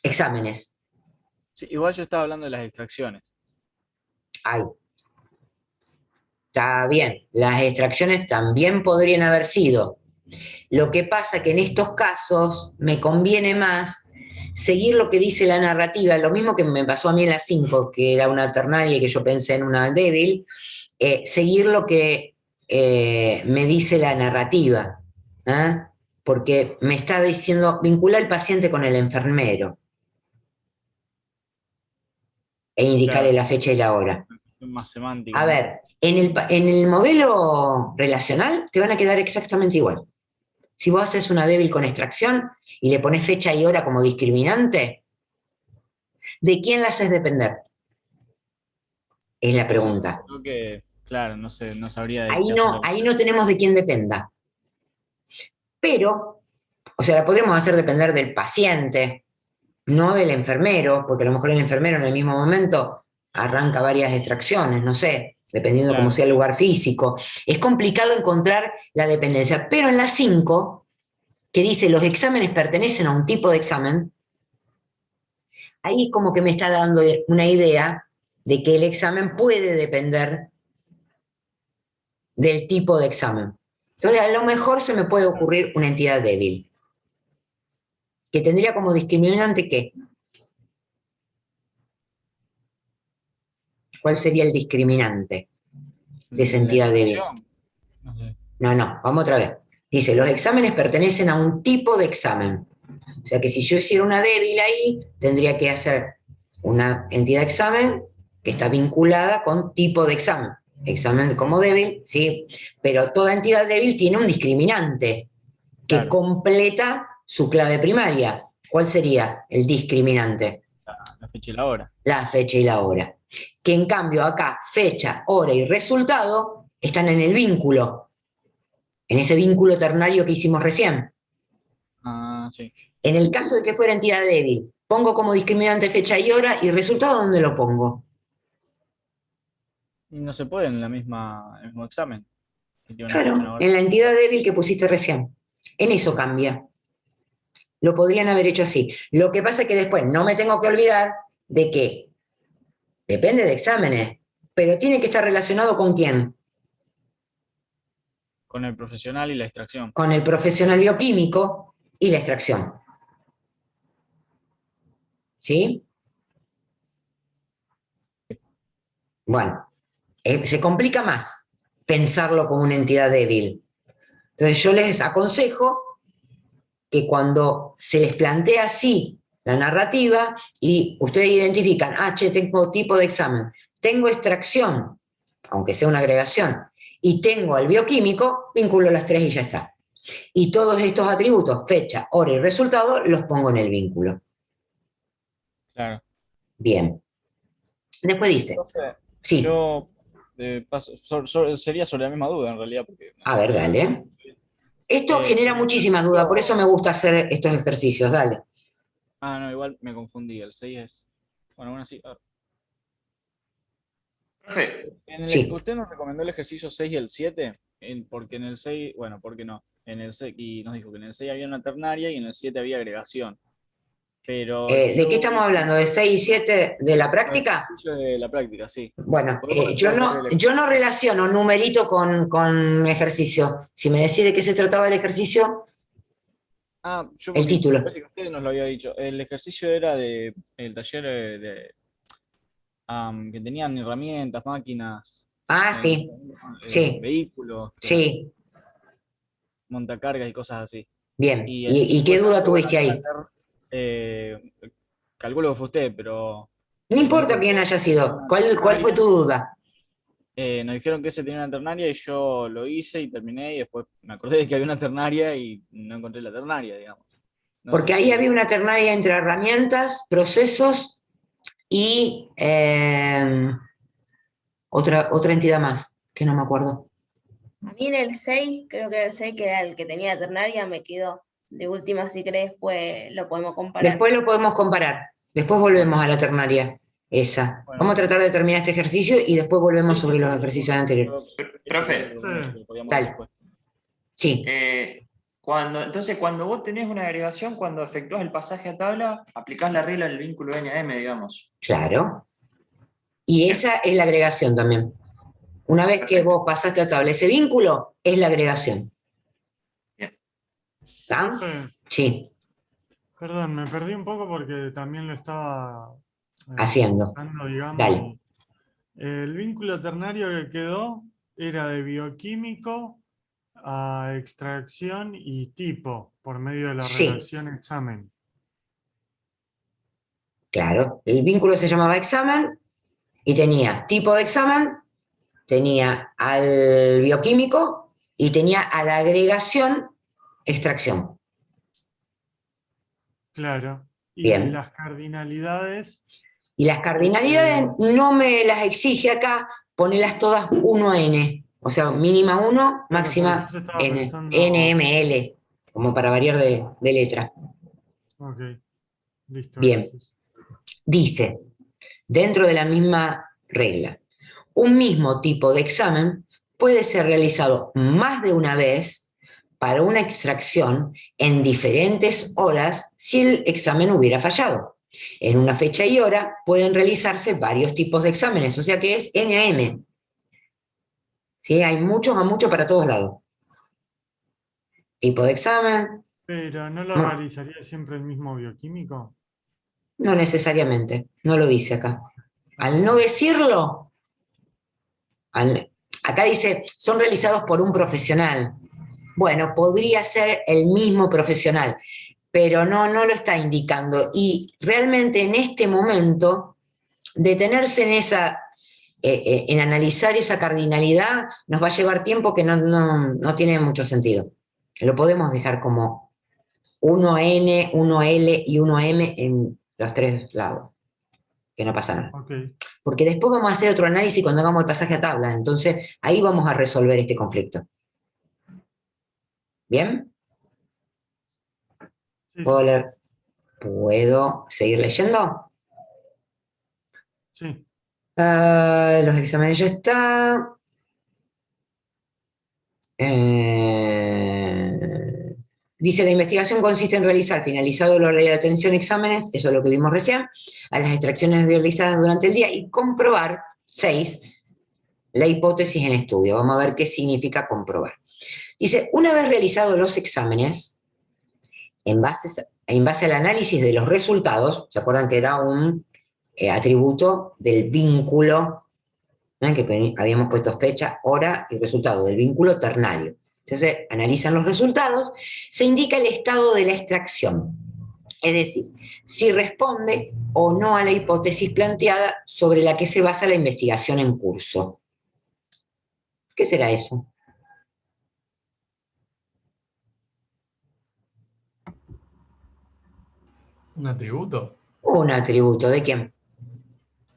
Speaker 1: Exámenes.
Speaker 10: sí, igual yo estaba hablando de las extracciones.
Speaker 1: Ay, está bien. Las extracciones también podrían haber sido. Lo que pasa que en estos casos me conviene más seguir lo que dice la narrativa, lo mismo que me pasó a mí en la 5, que era una ternaria y que yo pensé en una débil, seguir lo que me dice la narrativa, ¿eh? Porque me está diciendo, vincula al paciente con el enfermero e indicarle
Speaker 10: Claro,
Speaker 1: la fecha y la hora.
Speaker 10: es más semántica,
Speaker 1: A
Speaker 10: ¿no?
Speaker 1: ver, en el modelo relacional te van a quedar exactamente igual. Si vos haces una débil con extracción y le pones fecha y hora como discriminante, ¿de quién la haces depender? Es la
Speaker 10: Eso
Speaker 1: pregunta.
Speaker 10: creo que, claro, no sé, no sabría de
Speaker 1: Ahí
Speaker 10: qué
Speaker 1: no,
Speaker 10: hacerlo.
Speaker 1: ahí no tenemos de quién dependa. Pero, o sea, la podríamos hacer depender del paciente, no del enfermero, porque a lo mejor el enfermero en el mismo momento arranca varias extracciones, no sé, dependiendo cómo
Speaker 10: Claro,
Speaker 1: sea el lugar físico. Es complicado encontrar la dependencia, pero en la 5, que dice los exámenes pertenecen a un tipo de examen, ahí es como que me está dando una idea de que el examen puede depender del tipo de examen. Entonces, a lo mejor se me puede ocurrir una entidad débil, que tendría como discriminante ¿qué? ¿Cuál sería el discriminante de esa
Speaker 10: la
Speaker 1: entidad débil?
Speaker 10: extracción, no sé.
Speaker 1: No, vamos otra vez. Dice, los exámenes pertenecen a un tipo de examen. O sea que si yo hiciera una débil ahí, tendría que hacer una entidad de examen que está vinculada con tipo de examen. Examen como débil, ¿sí? Pero toda entidad débil tiene un discriminante que
Speaker 10: Claro,
Speaker 1: completa su clave primaria. ¿Cuál sería el discriminante?
Speaker 10: la fecha y la hora.
Speaker 1: La fecha y la hora. Que en cambio acá, fecha, hora y resultado están en el vínculo, en ese vínculo ternario que hicimos recién.
Speaker 10: Ah, sí.
Speaker 1: En el caso de que fuera entidad débil, pongo como discriminante fecha y hora y resultado, ¿dónde lo pongo?
Speaker 10: Y no se puede en en el mismo examen. Que tiene una fecha, una
Speaker 1: Claro,
Speaker 10: hora.
Speaker 1: en la entidad débil que pusiste recién. En eso cambia. Lo podrían haber hecho así. Lo que pasa es que después no me tengo que olvidar de que depende de exámenes, pero tiene que estar relacionado con quién.
Speaker 10: Con el profesional y la extracción.
Speaker 1: Con el profesional bioquímico y la extracción. ¿Sí? Bueno, se complica más pensarlo como una entidad débil. Entonces yo les aconsejo que cuando se les plantea así la narrativa y ustedes identifican, che, tengo tipo de examen, tengo extracción, aunque sea una agregación, y tengo al bioquímico, vinculo las tres y ya está. Y todos estos atributos, fecha, hora y resultado, los pongo en el vínculo.
Speaker 10: Claro.
Speaker 1: Bien. Después dice,
Speaker 10: Entonces,
Speaker 1: sí,
Speaker 10: yo sería sobre la misma duda en realidad, porque
Speaker 1: a ver,
Speaker 10: estoy
Speaker 1: dale. Esto
Speaker 10: en
Speaker 1: genera
Speaker 10: el
Speaker 1: muchísimas dudas, por eso
Speaker 10: ejercicio.
Speaker 1: me gusta hacer estos ejercicios, dale.
Speaker 10: Ah, no, igual me confundí. El 6 es. Bueno, bueno, sí.
Speaker 2: Profe,
Speaker 1: Sí,
Speaker 10: ¿Usted nos recomendó el ejercicio 6 y el 7? Porque en el 6, bueno, ¿por qué no? En el 6, y nos dijo que en el 6 había una ternaria y en el 7 había agregación. Pero
Speaker 1: ¿De
Speaker 10: yo
Speaker 1: qué estamos hablando? ¿De 6 y 7 de la práctica?
Speaker 10: ejercicio de la práctica, sí.
Speaker 1: Bueno,
Speaker 10: Podemos
Speaker 1: yo
Speaker 10: entrar por el
Speaker 1: yo no relaciono numerito con ejercicio. Si me decís de qué se trataba el ejercicio,
Speaker 10: yo
Speaker 1: el
Speaker 10: porque
Speaker 1: título.
Speaker 10: parece que usted nos lo había dicho. El ejercicio era de el taller que tenían herramientas, máquinas,
Speaker 1: Ah, sí, sí,
Speaker 10: vehículos,
Speaker 1: sí,
Speaker 10: montacargas y cosas así.
Speaker 1: bien.
Speaker 10: Y
Speaker 1: ¿Y qué
Speaker 10: después
Speaker 1: duda
Speaker 10: algo
Speaker 1: tuviste
Speaker 10: para
Speaker 1: ahí?
Speaker 10: hacer, eh, calculo que fue usted, pero
Speaker 1: No
Speaker 10: no
Speaker 1: importa
Speaker 10: importa.
Speaker 1: quién haya sido.
Speaker 10: Una
Speaker 1: ¿Cuál fue
Speaker 10: ternaria.
Speaker 1: tu duda?
Speaker 10: Nos dijeron que ese tenía una ternaria y yo lo hice y terminé y después me acordé de que había una ternaria y no encontré la ternaria, digamos. No sé
Speaker 1: Porque ahí
Speaker 10: si...
Speaker 1: había una ternaria entre herramientas, procesos y otra entidad más, que no me acuerdo.
Speaker 7: A mí en el 6 creo que el 6 que era el que tenía ternaria, me quedó. De última, si querés, pues lo podemos comparar.
Speaker 1: Después lo podemos comparar. Después volvemos a la ternaria, esa.
Speaker 10: Bueno,
Speaker 1: Vamos a tratar de terminar este ejercicio y después volvemos
Speaker 10: sí,
Speaker 1: sobre los
Speaker 10: por
Speaker 1: ejercicios
Speaker 10: supuesto.
Speaker 1: anteriores.
Speaker 10: Eso
Speaker 2: Profe,
Speaker 10: era lo único que podíamos
Speaker 1: Dale.
Speaker 10: ver después.
Speaker 1: Sí,
Speaker 2: entonces, cuando vos tenés una agregación, cuando efectúas el pasaje a tabla, aplicás la regla del vínculo NAM, digamos.
Speaker 1: claro. Y esa es la agregación también. Una vez que
Speaker 2: Perfecto.
Speaker 1: vos pasaste a tabla ese vínculo, es la agregación.
Speaker 2: Bien.
Speaker 1: ¿Está?
Speaker 3: Profe,
Speaker 1: Sí,
Speaker 3: perdón, me perdí un poco porque también lo estaba
Speaker 1: haciendo.
Speaker 3: usando, digamos.
Speaker 1: Dale.
Speaker 3: El vínculo ternario que quedó era de bioquímico a extracción y tipo, por medio de la
Speaker 1: Sí.
Speaker 3: relación examen.
Speaker 1: Claro. El vínculo se llamaba examen y tenía tipo de examen, tenía al bioquímico y tenía a la agregación extracción.
Speaker 3: Claro. Y
Speaker 1: Bien.
Speaker 3: las cardinalidades,
Speaker 1: Y las cardinalidades no me las exige acá, ponelas todas 1n. O sea, mínima 1, máxima
Speaker 3: por eso estaba
Speaker 1: n.
Speaker 3: pensando.
Speaker 1: NML, como para variar de letra.
Speaker 3: Ok, listo,
Speaker 1: Bien.
Speaker 3: gracias.
Speaker 1: Dice, dentro de la misma regla, un mismo tipo de examen puede ser realizado más de una vez para una extracción en diferentes horas si el examen hubiera fallado. En una fecha y hora pueden realizarse varios tipos de exámenes, o sea que es NAM. ¿Sí? Hay muchos a muchos para todos lados. Tipo de examen,
Speaker 3: Pero ¿no lo realizaría siempre el mismo bioquímico?
Speaker 1: no necesariamente, no lo dice acá. Al no decirlo, acá dice, son realizados por un profesional. Bueno, podría ser el mismo profesional, pero no lo está indicando. Y realmente en este momento, detenerse en analizar esa cardinalidad nos va a llevar tiempo que no tiene mucho sentido. Lo podemos dejar como 1N, 1L y 1M en los tres lados, que no pasa nada.
Speaker 3: Ok.
Speaker 1: Porque después vamos a hacer otro análisis cuando hagamos el pasaje a tabla, entonces ahí vamos a resolver este conflicto. ¿Bien?
Speaker 3: Sí,
Speaker 1: ¿Puedo
Speaker 3: sí.
Speaker 1: leer? ¿Puedo seguir leyendo?
Speaker 3: Sí.
Speaker 1: Los exámenes ya está. Dice, la investigación consiste en realizar, finalizado el horario de atención exámenes, eso es lo que vimos recién, a las extracciones realizadas durante el día y comprobar, 6, la hipótesis en estudio. Vamos a ver qué significa comprobar. Dice, una vez realizados los exámenes, en base al análisis de los resultados, ¿se acuerdan que era un atributo del vínculo, que habíamos puesto fecha, hora y resultado del vínculo ternario? Entonces, analizan los resultados, se indica el estado de la extracción, es decir, si responde o no a la hipótesis planteada sobre la que se basa la investigación en curso. ¿Qué será eso?
Speaker 11: ¿Un atributo?
Speaker 1: Un atributo, ¿de quién?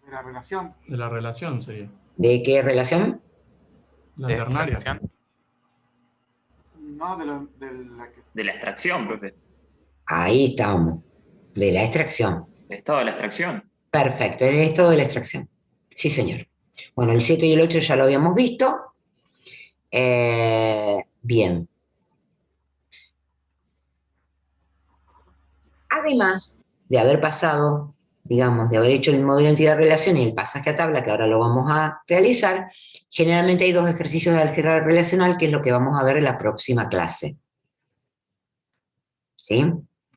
Speaker 6: De la relación.
Speaker 11: De la relación sería.
Speaker 1: ¿De qué relación?
Speaker 11: La
Speaker 5: De
Speaker 11: ternaria.
Speaker 5: extracción.
Speaker 6: No, de la que...
Speaker 2: De la extracción, profe.
Speaker 1: Ahí estamos, de la extracción.
Speaker 2: El estado de la extracción.
Speaker 1: Perfecto, el estado de la extracción. Sí, señor. Bueno, el 7 y el 8 ya lo habíamos visto. Bien. Además, de haber pasado, digamos, de haber hecho el modelo de entidad-relación y el pasaje a tabla, que ahora lo vamos a realizar, generalmente hay 2 ejercicios de álgebra relacional, que es lo que vamos a ver en la próxima clase. ¿Sí?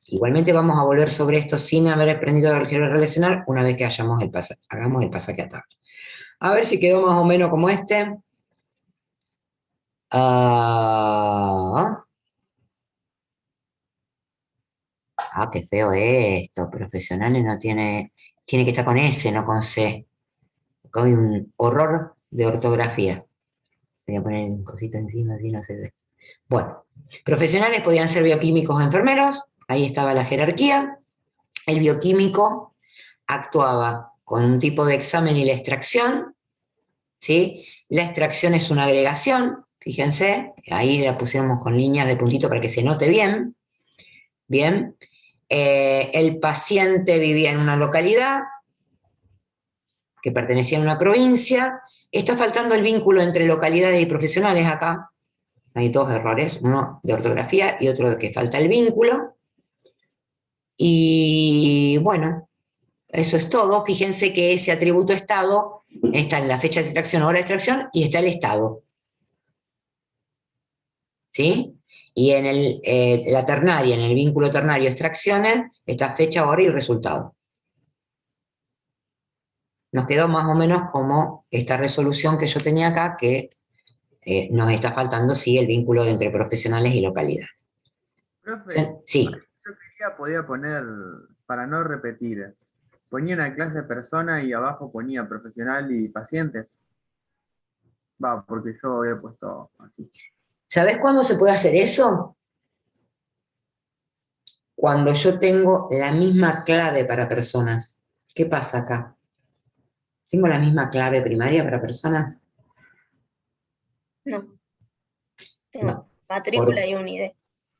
Speaker 1: Igualmente vamos a volver sobre esto sin haber aprendido álgebra relacional una vez que hagamos el pasaje a tabla. A ver si quedó más o menos como este. Qué feo esto. Profesionales no tiene que estar con S, no con C. Acá hay un horror de ortografía. Voy a poner un cosito encima, así no se ve. Bueno, profesionales podían ser bioquímicos o enfermeros. Ahí estaba la jerarquía. El bioquímico actuaba con un tipo de examen y la extracción, ¿sí? La extracción es una agregación, fíjense, ahí la pusimos con líneas de puntito para que se note bien. Bien. El paciente vivía en una localidad que pertenecía a una provincia. Está faltando el vínculo entre localidades y profesionales acá. Hay 2 errores, uno de ortografía y otro de que falta el vínculo. Y bueno, eso es todo. Fíjense que ese atributo estado está en la fecha de extracción, hora de extracción, y está el estado. ¿Sí? Y en la ternaria, en el vínculo ternario extracciones, está fecha, hora y resultado. Nos quedó más o menos como esta resolución que yo tenía acá, que nos está faltando, sí, el vínculo entre profesionales y localidad.
Speaker 6: Profe,
Speaker 1: Sí.
Speaker 6: yo podía poner, para no repetir, ponía una clase de persona y abajo ponía profesional y pacientes. Porque yo había puesto así.
Speaker 1: ¿Sabés cuándo se puede hacer eso? Cuando yo tengo la misma clave para personas. ¿Qué pasa acá? ¿Tengo la misma clave primaria para personas?
Speaker 7: No. Tengo
Speaker 1: No.
Speaker 7: matrícula y un ID.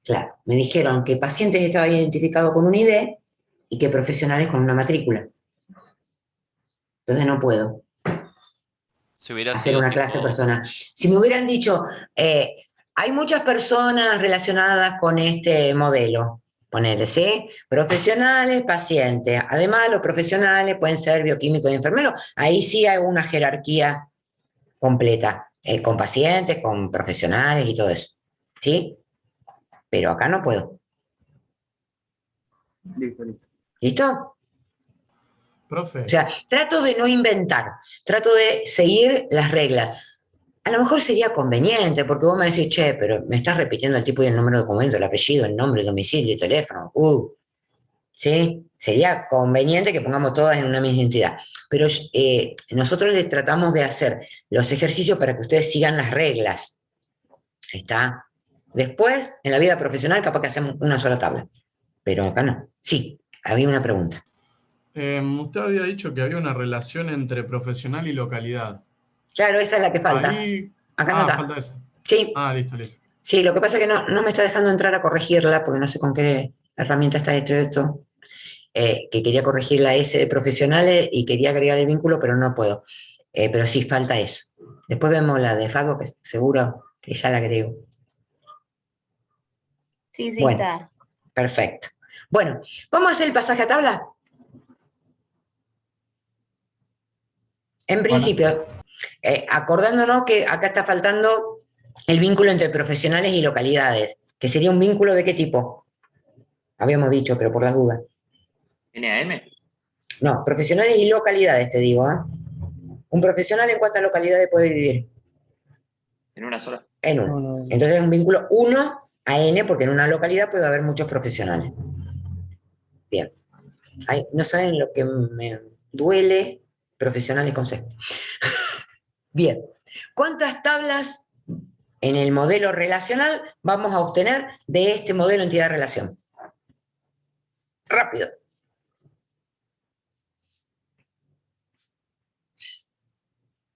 Speaker 1: Claro, me dijeron que pacientes estaba identificado con un ID y que profesionales con una matrícula. Entonces no puedo
Speaker 12: Si hubiera
Speaker 1: hacer
Speaker 12: sido
Speaker 1: una
Speaker 12: tipo,
Speaker 1: clase de personas. Si me hubieran dicho, hay muchas personas relacionadas con este modelo, ponele, ¿sí? Profesionales, pacientes. Además, los profesionales pueden ser bioquímicos y enfermeros. Ahí sí hay una jerarquía completa, con pacientes, con profesionales y todo eso. ¿Sí? Pero acá no puedo.
Speaker 6: Listo.
Speaker 1: ¿Listo?
Speaker 11: Profe.
Speaker 1: O sea, trato de no inventar, trato de seguir las reglas. A lo mejor sería conveniente, porque vos me decís, che, pero me estás repitiendo el tipo y el número de documento, el apellido, el nombre, el domicilio, el teléfono. ¿Sí? Sería conveniente que pongamos todas en una misma entidad. Pero nosotros les tratamos de hacer los ejercicios para que ustedes sigan las reglas. Ahí está. Después, en la vida profesional, capaz que hacemos una sola tabla. Pero acá no. Sí, había una pregunta.
Speaker 11: Usted había dicho que había una relación entre profesional y localidad.
Speaker 1: Claro, esa es la que falta.
Speaker 11: Ahí...
Speaker 1: Acá no está.
Speaker 11: Falta esa.
Speaker 1: Sí.
Speaker 11: Listo.
Speaker 1: Sí, lo que pasa es que no me está dejando entrar a corregirla, porque no sé con qué herramienta está hecho esto. Que quería corregir la S de profesionales y quería agregar el vínculo, pero no puedo. Pero sí, falta eso. Después vemos la de Fago, que seguro que ya la agrego.
Speaker 7: Sí,
Speaker 1: Bueno,
Speaker 7: está.
Speaker 1: perfecto. Bueno, ¿vamos a hacer el pasaje a tabla? En principio, acordándonos que acá está faltando el vínculo entre profesionales y localidades, que sería un vínculo de qué tipo. Habíamos dicho, pero por las dudas.
Speaker 2: ¿NAM?
Speaker 1: No, profesionales y localidades, te digo. ¿Un profesional en cuántas localidades puede vivir?
Speaker 2: ¿En una sola?
Speaker 1: En una. Entonces es un vínculo 1 a N, porque en una localidad puede haber muchos profesionales. Bien. No saben lo que me duele profesionales con C. Bien. ¿Cuántas tablas en el modelo relacional vamos a obtener de este modelo entidad-relación? Rápido.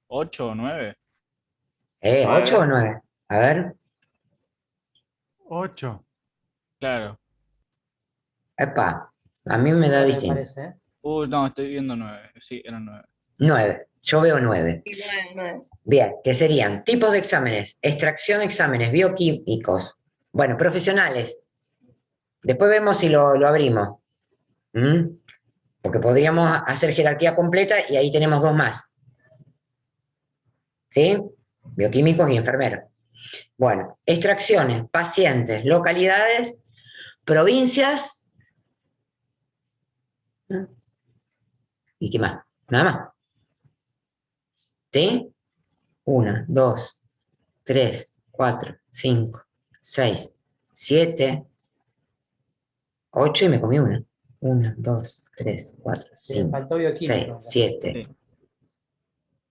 Speaker 10: ¿8 o 9?
Speaker 1: ¿8 o 9? A ver.
Speaker 3: 8.
Speaker 10: Claro.
Speaker 1: Epa, a mí me da distinto.
Speaker 10: No, estoy viendo 9. Sí, eran 9.
Speaker 1: 9. Yo veo 9.
Speaker 7: Sí, 9.
Speaker 1: Bien, que serían tipos de exámenes, extracción de exámenes bioquímicos, bueno, profesionales. Después vemos si lo abrimos. ¿Mm? Porque podríamos hacer jerarquía completa y ahí tenemos 2 más. ¿Sí? Bioquímicos y enfermeros. Bueno, extracciones, pacientes, localidades, provincias. ¿Y qué más? Nada más. ¿Sí? 1, 2, 3, 4, 5, 6, 7, 8 y me comí una. 1, 2, 3, 4, 5,
Speaker 8: faltó
Speaker 1: 6,
Speaker 8: bioquímico.
Speaker 1: 7.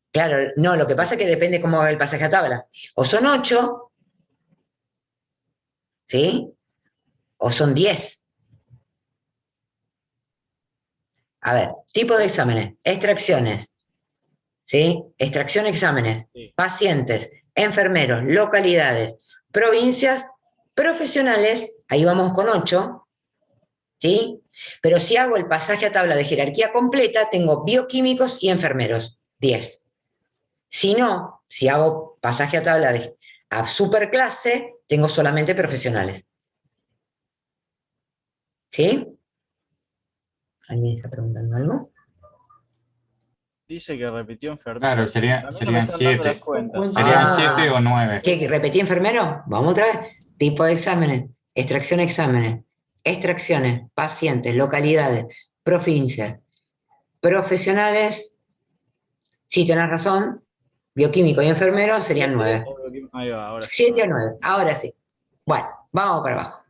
Speaker 1: Claro, no, lo que pasa es que depende cómo haga el pasaje a tabla. O son 8, ¿sí? O son 10. A ver, tipo de exámenes, extracciones, ¿sí? Extracción, exámenes, pacientes, enfermeros, localidades, provincias, profesionales, ahí vamos con 8, ¿sí? Pero si hago el pasaje a tabla de jerarquía completa, tengo bioquímicos y enfermeros, 10. Si no, si hago pasaje a tabla a superclase, tengo solamente profesionales. ¿Sí? ¿Alguien está preguntando algo?
Speaker 10: Dice que repitió enfermero.
Speaker 9: Claro,
Speaker 10: También no me
Speaker 9: serían
Speaker 10: están dando las
Speaker 9: 7.
Speaker 10: cuentas.
Speaker 9: Serían 7 o 9.
Speaker 1: ¿Qué? ¿Repetí enfermero? Vamos otra vez. Tipo de exámenes, extracción, exámenes, extracciones, pacientes, localidades, provincias, profesionales. Sí, tenés razón. Bioquímico y enfermero serían 9.
Speaker 10: Ahí va, ahora sí.
Speaker 1: 7 o 9. Ahora sí. Bueno, vamos para abajo.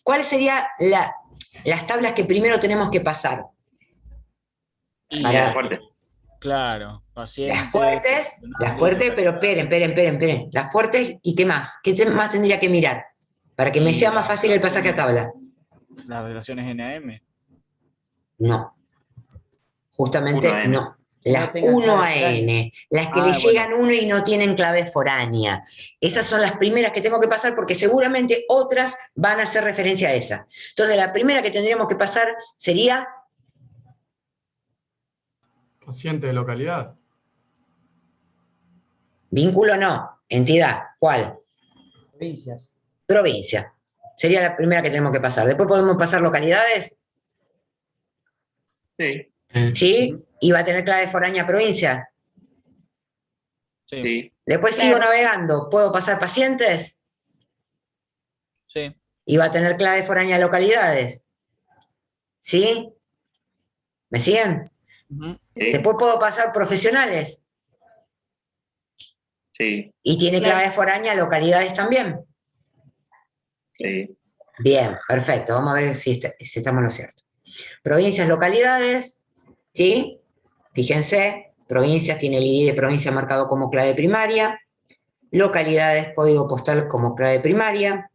Speaker 1: ¿Cuáles serían las tablas que primero tenemos que pasar?
Speaker 2: Las fuertes.
Speaker 10: Claro, pacientes.
Speaker 1: Las fuertes, pero esperen. Las fuertes, ¿y qué más? ¿Qué más tendría que mirar? Para que me sea más fácil el pasaje a tabla.
Speaker 10: Las relaciones NAM.
Speaker 1: No. Justamente
Speaker 2: 1 AM.
Speaker 1: no. Las 1AN, las que le llegan 1 y no tienen clave foránea. Esas son las primeras que tengo que pasar porque seguramente otras van a hacer referencia a esa. Entonces, la primera que tendríamos que pasar sería...
Speaker 11: Paciente de localidad.
Speaker 1: Vínculo no. Entidad. ¿Cuál?
Speaker 8: Provincias.
Speaker 1: Provincia. Sería la primera que tenemos que pasar. Después podemos pasar localidades.
Speaker 2: Sí.
Speaker 1: ¿Sí? ¿Y va a tener clave foránea provincia?
Speaker 2: Sí.
Speaker 1: Después sigo navegando. ¿Puedo pasar pacientes?
Speaker 10: Sí.
Speaker 1: ¿Y va a tener clave foránea localidades? ¿Sí? ¿Me siguen?
Speaker 2: Sí.
Speaker 1: Después puedo pasar profesionales.
Speaker 2: Sí.
Speaker 1: ¿Y tiene clave foránea localidades también?
Speaker 2: Sí.
Speaker 1: Bien, perfecto. Vamos a ver si estamos en lo cierto. Provincias, localidades, ¿sí? Fíjense, provincias tiene el ID de provincia marcado como clave primaria, localidades, código postal como clave primaria.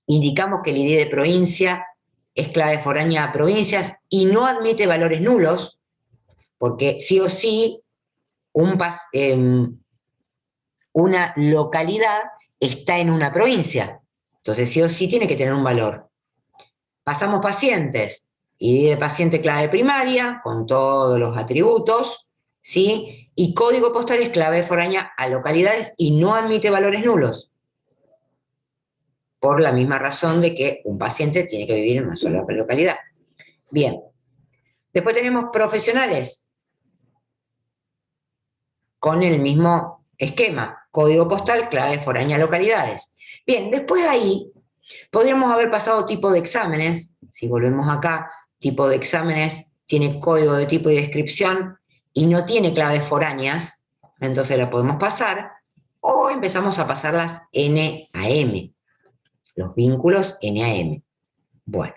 Speaker 1: Indicamos que el ID de provincia es clave foránea a provincias y no admite valores nulos, porque sí o sí una localidad está en una provincia. Entonces sí o sí tiene que tener un valor. Pasamos pacientes. ID de paciente clave primaria, con todos los atributos, ¿sí? Y código postal es clave foránea a localidades y no admite valores nulos. Por la misma razón de que un paciente tiene que vivir en una sola localidad. Bien. Después tenemos profesionales. Con el mismo esquema. Código postal, clave foránea a localidades. Bien, después ahí podríamos haber pasado tipo de exámenes. Si volvemos acá, tipo de exámenes tiene código de tipo y descripción y no tiene claves foráneas, entonces la podemos pasar, o empezamos a pasar las NAM, los vínculos NAM. Bueno.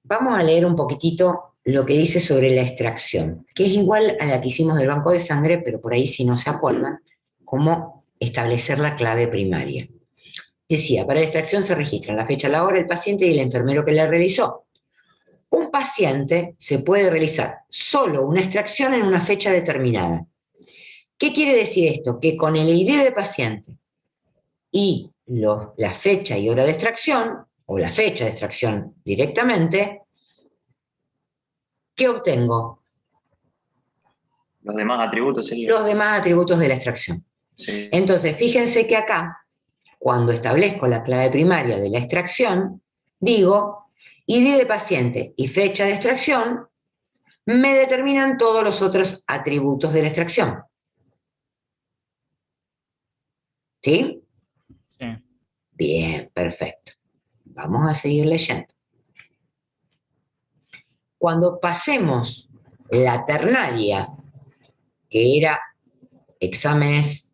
Speaker 1: Vamos a leer un poquitito lo que dice sobre la extracción, que es igual a la que hicimos del banco de sangre, pero por ahí si no se acuerdan, cómo establecer la clave primaria. Decía, para la extracción se registran la fecha, la hora, el paciente y el enfermero que la realizó. Un paciente se puede realizar solo una extracción en una fecha determinada. ¿Qué quiere decir esto? Que con el ID de paciente y la fecha y hora de extracción, o la fecha de extracción directamente, ¿qué obtengo?
Speaker 2: Los demás atributos serían.
Speaker 1: Los demás atributos de la extracción.
Speaker 2: Sí.
Speaker 1: Entonces, fíjense que acá, cuando establezco la clave primaria de la extracción, digo, ID de paciente y fecha de extracción me determinan todos los otros atributos de la extracción. ¿Sí?
Speaker 10: Sí.
Speaker 1: Bien, perfecto. Vamos a seguir leyendo. Cuando pasemos la ternaria, que era exámenes,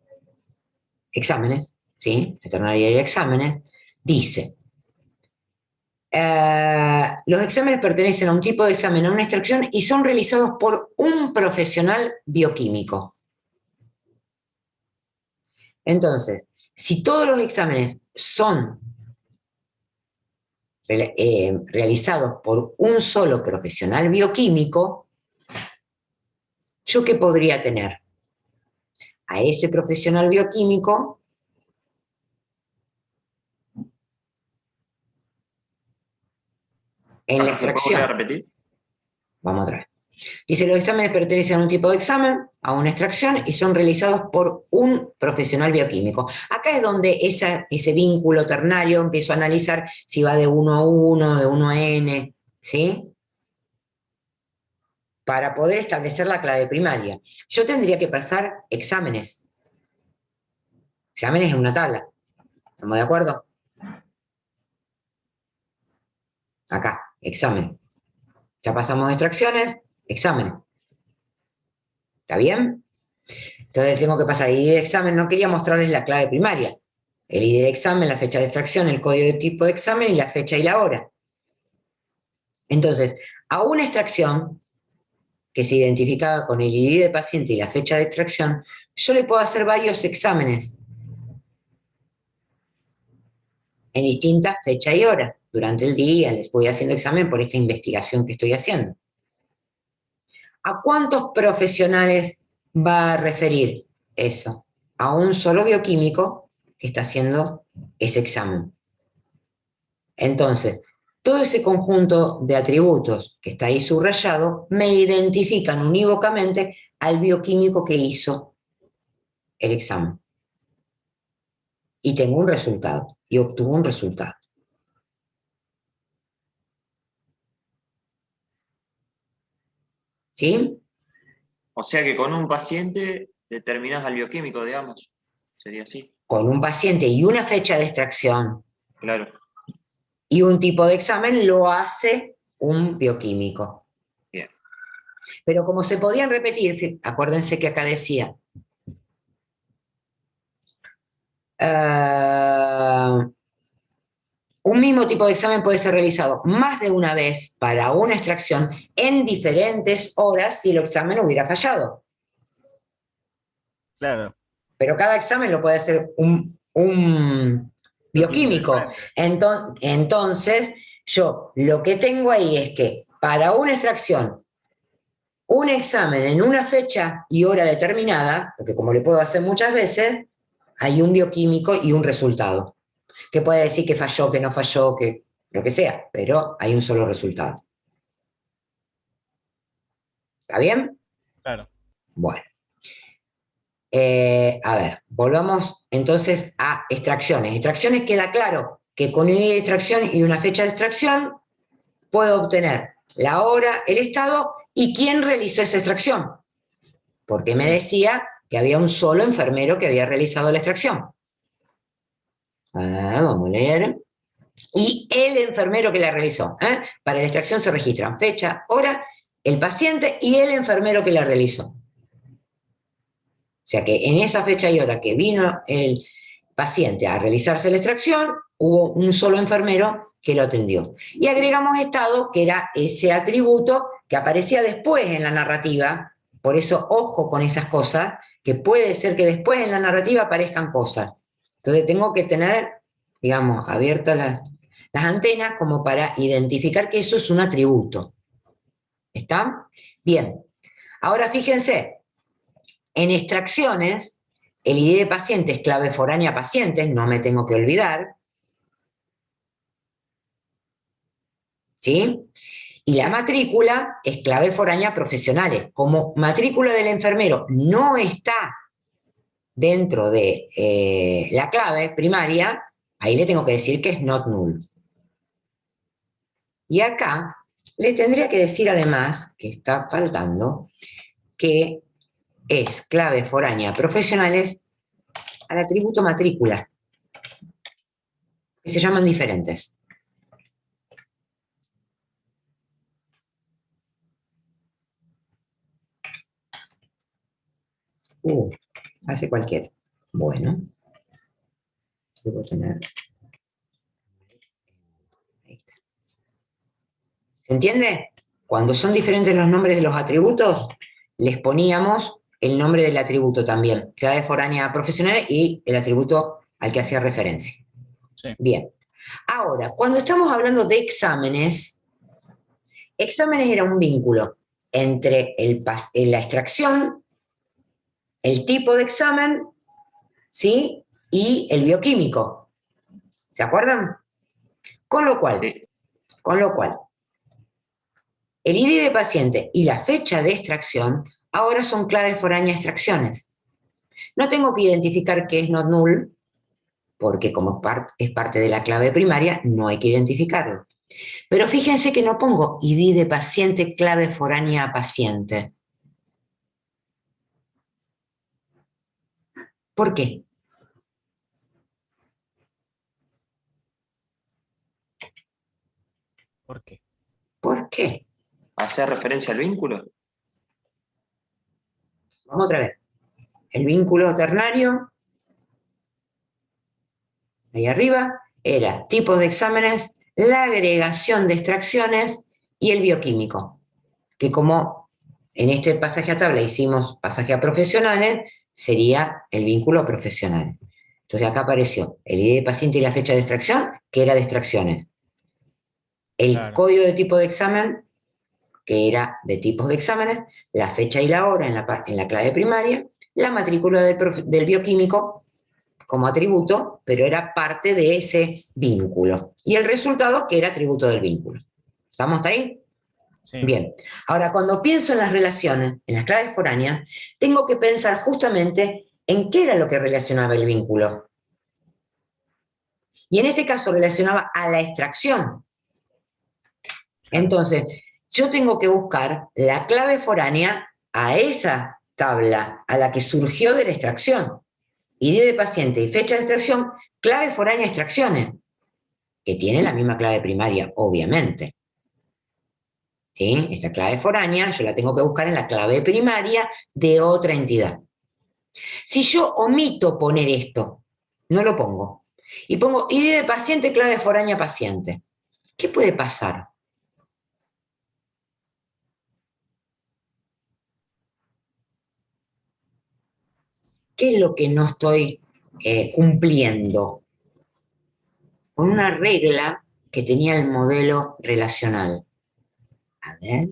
Speaker 1: ¿sí? La ternaria era exámenes, dice, los exámenes pertenecen a un tipo de examen, a una extracción, y son realizados por un profesional bioquímico. Entonces, si todos los exámenes son realizados por un solo profesional bioquímico, ¿yo qué podría tener? A ese profesional bioquímico en la extracción.
Speaker 2: ¿Puedo repetir?
Speaker 1: Vamos otra vez. Dice, los exámenes pertenecen a un tipo de examen, a una extracción, y son realizados por un profesional bioquímico. Acá es donde ese vínculo ternario empiezo a analizar si va de 1 a 1, de 1 a n, ¿sí? Para poder establecer la clave primaria. Yo tendría que pasar exámenes. Exámenes en una tabla. ¿Estamos de acuerdo? Acá, examen. Ya pasamos extracciones, exámenes. ¿Está bien? Entonces tengo que pasar ID de examen. No quería mostrarles la clave primaria. El ID de examen, la fecha de extracción, el código de tipo de examen y la fecha y la hora. Entonces, a una extracción que se identificaba con el ID de paciente y la fecha de extracción, yo le puedo hacer varios exámenes en distintas fechas y horas. Durante el día les voy haciendo examen por esta investigación que estoy haciendo. ¿A cuántos profesionales va a referir eso? A un solo bioquímico que está haciendo ese examen. Entonces, todo ese conjunto de atributos que está ahí subrayado me identifican unívocamente al bioquímico que hizo el examen. Y tengo un resultado, y obtuvo un resultado. ¿Sí?
Speaker 2: O sea que con un paciente determinás al bioquímico, digamos. Sería así.
Speaker 1: Con un paciente y una fecha de extracción
Speaker 2: Claro.
Speaker 1: y un tipo de examen lo hace un bioquímico.
Speaker 2: Bien.
Speaker 1: Pero como se podían repetir, acuérdense que acá decía, un mismo tipo de examen puede ser realizado más de una vez para una extracción en diferentes horas si el examen hubiera fallado.
Speaker 10: Claro.
Speaker 1: Pero cada examen lo puede hacer un bioquímico. Entonces, yo lo que tengo ahí es que para una extracción, un examen en una fecha y hora determinada, porque como le puedo hacer muchas veces, hay un bioquímico y un resultado. Que puede decir que falló, que no falló, que lo que sea, pero hay un solo resultado. ¿Está bien?
Speaker 10: Claro.
Speaker 1: Bueno. A ver, volvamos entonces a extracciones. Extracciones queda claro que con una extracción y una fecha de extracción puedo obtener la hora, el estado y quién realizó esa extracción. Porque me decía que había un solo enfermero que había realizado la extracción. Vamos a leer. Y el enfermero que la realizó. Para la extracción se registran fecha, hora, el paciente y el enfermero que la realizó. O sea que en esa fecha y hora que vino el paciente a realizarse la extracción, hubo un solo enfermero que lo atendió. Y agregamos estado, que era ese atributo que aparecía después en la narrativa. Por eso, ojo con esas cosas, que puede ser que después en la narrativa aparezcan cosas. Entonces tengo que tener, digamos, abiertas las antenas como para identificar que eso es un atributo. ¿Está? Bien. Ahora fíjense, en extracciones, el ID de paciente es clave foránea pacientes, no me tengo que olvidar. ¿Sí? Y la matrícula es clave foránea profesionales. Como matrícula del enfermero no está dentro de la clave primaria, ahí le tengo que decir que es not null. Y acá le tendría que decir además, que está faltando, que es clave foránea profesionales al atributo matrícula, que se llaman diferentes. Hace cualquiera. Bueno. Debo tener. Ahí está. ¿Se entiende? Cuando son diferentes los nombres de los atributos, les poníamos el nombre del atributo también. Clave foránea profesional y el atributo al que hacía referencia.
Speaker 10: Sí.
Speaker 1: Bien. Ahora, cuando estamos hablando de exámenes, exámenes era un vínculo entre la extracción, el tipo de examen, ¿sí? Y el bioquímico. ¿Se acuerdan? Con lo cual, el ID de paciente y la fecha de extracción ahora son claves foráneas extracciones. No tengo que identificar qué es not null, porque como es parte de la clave primaria, no hay que identificarlo. Pero fíjense que no pongo ID de paciente clave foránea a paciente. ¿Por qué?
Speaker 10: ¿Por qué?
Speaker 1: ¿Por qué?
Speaker 2: ¿Hacer referencia al vínculo?
Speaker 1: Vamos otra vez. El vínculo ternario, ahí arriba, era tipos de exámenes, la agregación de extracciones y el bioquímico. Que como en este pasaje a tabla hicimos pasaje a profesionales, sería el vínculo profesional. Entonces acá apareció el ID de paciente y la fecha de extracción, que era de extracciones. El código de tipo de examen, que era de tipos de exámenes, la fecha y la hora en la clave primaria, la matrícula del bioquímico como atributo, pero era parte de ese vínculo. Y el resultado, que era atributo del vínculo. ¿Estamos hasta ahí?
Speaker 10: Sí.
Speaker 1: Bien. Ahora, cuando pienso en las relaciones, en las claves foráneas, tengo que pensar justamente en qué era lo que relacionaba el vínculo. Y en este caso relacionaba a la extracción. Entonces, yo tengo que buscar la clave foránea a esa tabla, a la que surgió de la extracción. ID de paciente y fecha de extracción, clave foránea extracciones, que tiene la misma clave primaria, obviamente. ¿Sí? Esta clave foránea yo la tengo que buscar en la clave primaria de otra entidad. Si yo omito poner esto, no lo pongo, y pongo ID de paciente, clave foránea paciente, ¿qué puede pasar? ¿Qué es lo que no estoy cumpliendo? Con una regla que tenía el modelo relacional. A ver.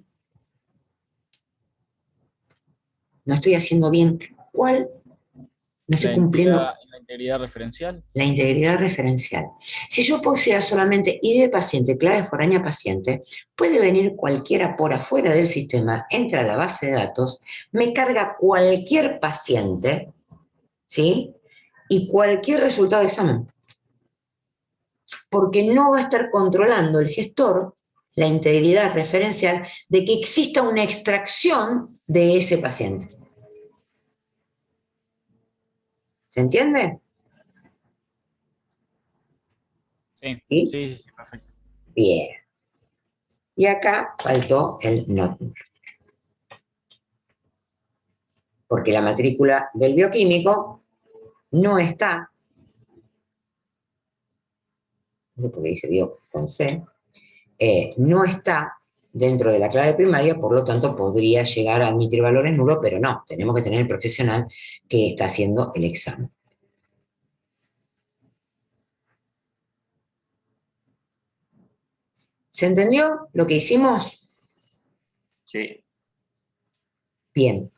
Speaker 1: No estoy haciendo bien. ¿Cuál? No estoy cumpliendo.
Speaker 10: La integridad referencial.
Speaker 1: La integridad referencial. Si yo pusiera solamente ID de paciente, clave foránea paciente, puede venir cualquiera por afuera del sistema, entra a la base de datos, me carga cualquier paciente, ¿sí? Y cualquier resultado de examen. Porque no va a estar controlando el gestor la integridad referencial de que exista una extracción de ese paciente. ¿Se entiende?
Speaker 10: Sí,
Speaker 1: ¿Sí?
Speaker 10: Sí, perfecto.
Speaker 1: Bien. Y acá faltó el not null. Porque la matrícula del bioquímico no está, no sé por qué dice bio con C, no está dentro de la clave primaria, por lo tanto podría llegar a admitir valores nulos, pero no, tenemos que tener el profesional que está haciendo el examen. ¿Se entendió lo que hicimos?
Speaker 2: Sí.
Speaker 1: Bien.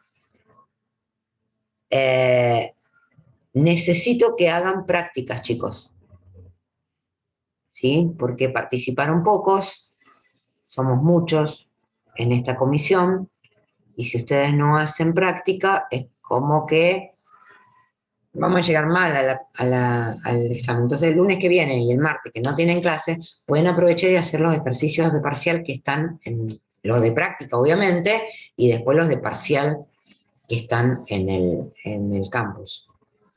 Speaker 1: Necesito que hagan prácticas, chicos. ¿Sí? Porque participaron pocos, somos muchos en esta comisión, y si ustedes no hacen práctica, es como que vamos a llegar mal al examen. Entonces el lunes que viene y el martes que no tienen clase, pueden aprovechar y hacer los ejercicios de parcial que están en los de práctica, obviamente, y después los de parcial que están en el campus.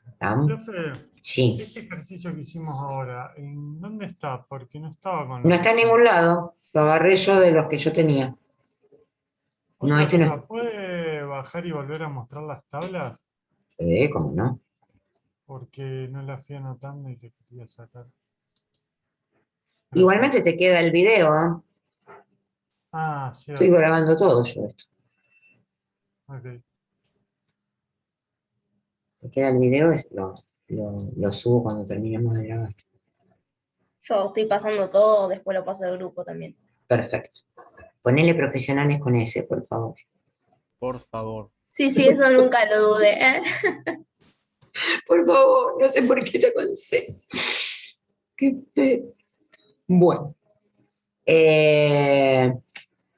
Speaker 1: ¿Está?
Speaker 3: Profe,
Speaker 1: Sí.
Speaker 3: este ejercicio que hicimos ahora, ¿en dónde está? Porque no estaba con
Speaker 1: No
Speaker 3: los
Speaker 1: está en
Speaker 3: exámenes.
Speaker 1: ningún lado, lo agarré yo de los que yo tenía. No,
Speaker 3: Otra
Speaker 1: este no
Speaker 3: cosa, ¿puede bajar y volver a mostrar las tablas?
Speaker 1: ¿cómo no?
Speaker 3: Porque no las fui anotando y le quería sacar. Gracias.
Speaker 1: Igualmente te queda el video, ¿eh?
Speaker 3: Ah,
Speaker 1: Estoy
Speaker 3: cierto.
Speaker 1: grabando todo yo esto.
Speaker 3: Ok.
Speaker 1: Te queda el video, lo subo cuando terminemos de grabar.
Speaker 7: Yo estoy pasando todo, después lo paso al grupo también.
Speaker 1: Perfecto. Ponele profesionales con ese, por favor.
Speaker 10: Por favor.
Speaker 7: Sí, sí, eso nunca lo dudé.
Speaker 1: Por favor, no sé por qué te aconsé. Bueno.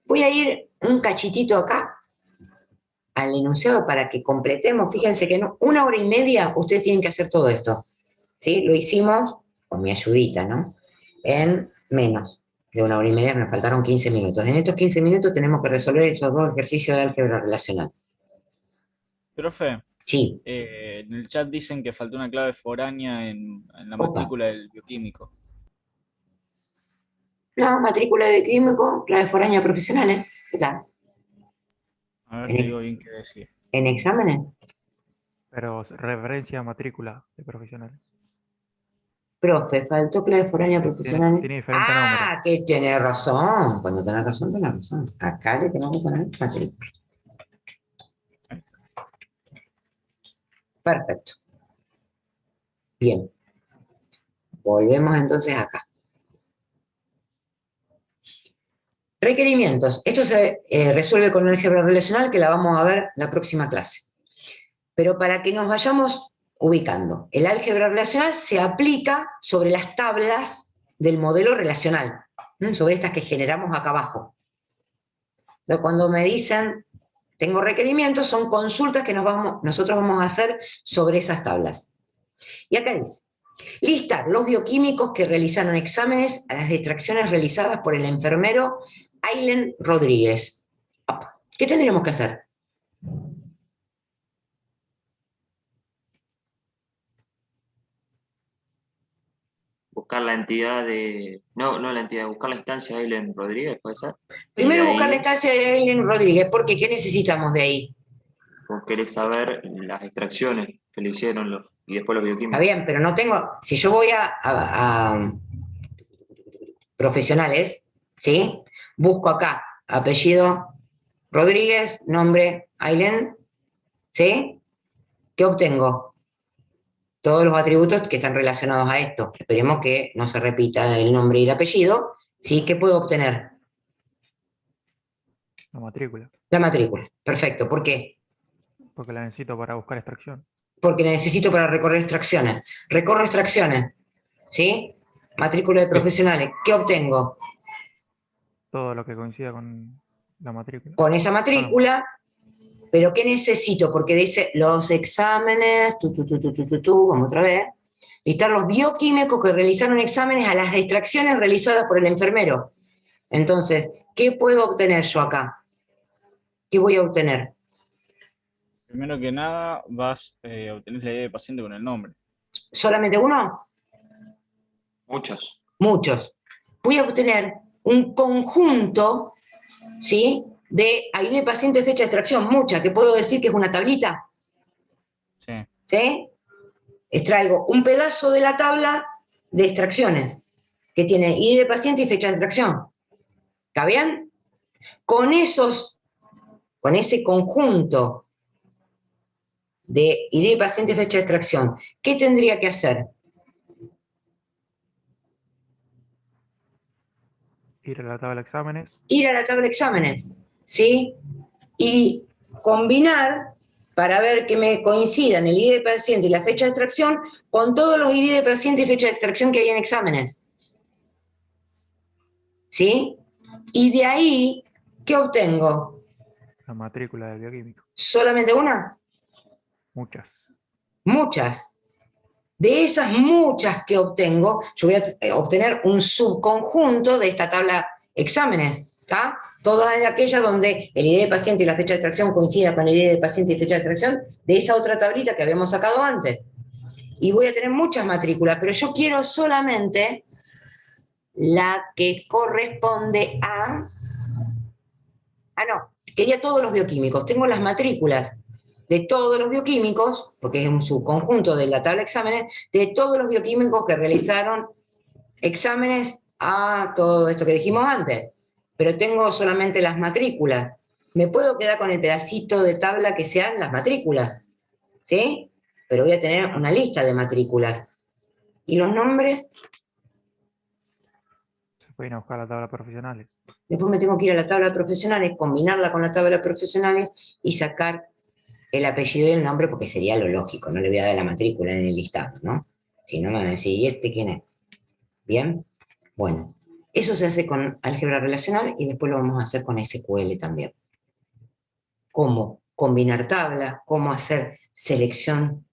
Speaker 1: Voy a ir un cachitito acá al enunciado para que completemos. Fíjense que en 1 hora y media ustedes tienen que hacer todo esto. ¿Sí? Lo hicimos con mi ayudita, ¿no? En menos de 1 hora y media, me faltaron 15 minutos. En estos 15 minutos tenemos que resolver esos 2 ejercicios de álgebra relacional.
Speaker 10: Profe,
Speaker 1: Sí.
Speaker 10: en el chat dicen que faltó una clave foránea en la
Speaker 1: Opa.
Speaker 10: matrícula del bioquímico.
Speaker 1: No, matrícula de químico, clave foránea profesionales. ¿Qué tal?
Speaker 10: A ver, te digo bien qué decir.
Speaker 1: ¿En exámenes?
Speaker 13: Pero referencia a matrícula de profesionales.
Speaker 1: Profe, faltó clave foránea profesional.
Speaker 13: Tiene diferente número.
Speaker 1: Ah, que tiene razón. Cuando tenés razón, tenés razón. Acá le tenemos que poner matrícula. Perfecto. Bien. Volvemos entonces acá. Requerimientos. Esto se resuelve con álgebra relacional, que la vamos a ver la próxima clase. Pero para que nos vayamos ubicando, el álgebra relacional se aplica sobre las tablas del modelo relacional, sobre estas que generamos acá abajo. Entonces, cuando me dicen, tengo requerimientos, son consultas que nosotros vamos a hacer sobre esas tablas. Y acá dice, listar los bioquímicos que realizaron exámenes a las extracciones realizadas por el enfermero Aylen Rodríguez. ¿Qué tendríamos que hacer?
Speaker 2: Buscar la entidad de... No, no la entidad, buscar la instancia de Aylen Rodríguez, ¿puede ser?
Speaker 1: Primero
Speaker 2: Y de
Speaker 1: buscar la
Speaker 2: ahí,
Speaker 1: instancia de Aylen Rodríguez, porque ¿qué necesitamos de ahí?
Speaker 2: vos querés saber las extracciones que le hicieron y después los
Speaker 1: Está
Speaker 2: bioquímicos.
Speaker 1: bien, pero no tengo... Si yo voy a profesionales, ¿sí? Busco acá, apellido Rodríguez, nombre Aylen, ¿sí? ¿Qué obtengo? Todos los atributos que están relacionados a esto. Esperemos que no se repita el nombre y el apellido, ¿sí? ¿Qué puedo obtener?
Speaker 13: La matrícula.
Speaker 1: La matrícula. Perfecto. ¿Por qué?
Speaker 13: Porque la necesito para buscar extracción.
Speaker 1: Porque la necesito para recorrer extracciones. Recorro extracciones, ¿sí? Matrícula de profesionales. ¿Qué obtengo?
Speaker 13: Todo lo que coincida con la matrícula.
Speaker 1: Con esa matrícula, pero ¿qué necesito? Porque dice los exámenes, vamos otra vez, listar los bioquímicos que realizaron exámenes a las extracciones realizadas por el enfermero. Entonces, ¿qué puedo obtener yo acá? ¿Qué voy a obtener?
Speaker 10: Primero que nada, vas a obtener la idea de paciente con el nombre.
Speaker 1: ¿Solamente uno?
Speaker 2: Muchos.
Speaker 1: Muchos. Voy a obtener un conjunto, ¿sí? De ID de paciente, fecha de extracción, mucha, que puedo decir que es una tablita.
Speaker 10: Sí.
Speaker 1: ¿Sí? Extraigo un pedazo de la tabla de extracciones, que tiene ID de paciente y fecha de extracción. ¿Está bien? Con ese conjunto de ID de paciente y fecha de extracción, ¿qué tendría que hacer?
Speaker 13: Ir a la tabla de exámenes.
Speaker 1: Ir a la tabla de exámenes, ¿sí? Y combinar para ver que me coincidan el ID de paciente y la fecha de extracción con todos los ID de paciente y fecha de extracción que hay en exámenes. ¿Sí? Y de ahí, ¿qué obtengo?
Speaker 13: La matrícula del bioquímico.
Speaker 1: ¿Solamente una?
Speaker 13: Muchas.
Speaker 1: muchas. De esas muchas que obtengo, yo voy a obtener un subconjunto de esta tabla exámenes, ¿está? Todas aquellas donde el ID del paciente y la fecha de extracción coincida con el ID del paciente y fecha de extracción de esa otra tablita que habíamos sacado antes. Y voy a tener muchas matrículas, pero yo quiero solamente la que corresponde a... Ah, no, quería todos los bioquímicos. Tengo las matrículas de todos los bioquímicos, porque es un subconjunto de la tabla de exámenes, de todos los bioquímicos que realizaron exámenes a todo esto que dijimos antes. Pero tengo solamente las matrículas. Me puedo quedar con el pedacito de tabla que sean las matrículas, ¿sí? Pero voy a tener una lista de matrículas. ¿Y los nombres?
Speaker 13: Se pueden buscar la tabla profesionales.
Speaker 1: Después me tengo que ir a la tabla de profesionales, combinarla con la tabla de profesionales y sacar el apellido y el nombre, porque sería lo lógico, no le voy a dar la matrícula en el listado, ¿no? Si no me van a decir, ¿y este quién es? ¿Bien? Bueno, eso se hace con álgebra relacional y después lo vamos a hacer con SQL también. Cómo combinar tablas, cómo hacer selección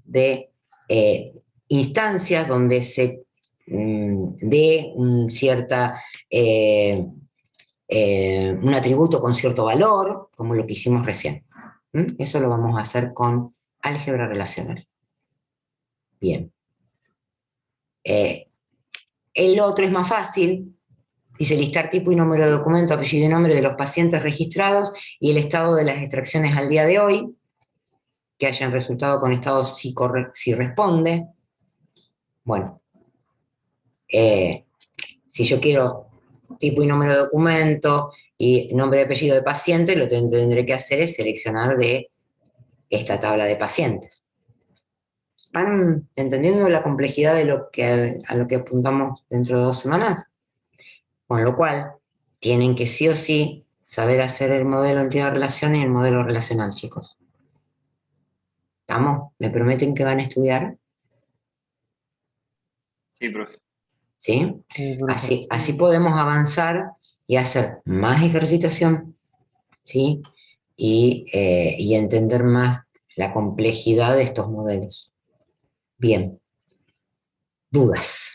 Speaker 1: de instancias donde se dé un atributo con cierto valor, como lo que hicimos recién. Eso lo vamos a hacer con álgebra relacional. Bien. El otro es más fácil. Dice listar tipo y número de documento, apellido y nombre de los pacientes registrados y el estado de las extracciones al día de hoy, que hayan resultado con estado si responde. Bueno. Si yo quiero tipo y número de documento y nombre y apellido de paciente, lo que tendré que hacer es seleccionar de esta tabla de pacientes. ¿Van entendiendo la complejidad de a lo que apuntamos dentro de 2 semanas? Con lo cual, tienen que sí o sí saber hacer el modelo entidad-relación y el modelo relacional, chicos. ¿Estamos? ¿Me prometen que van a estudiar?
Speaker 2: Sí, profe.
Speaker 1: ¿Sí? Así podemos avanzar y hacer más ejercitación, ¿sí? Y entender más la complejidad de estos modelos. Bien. ¿Dudas?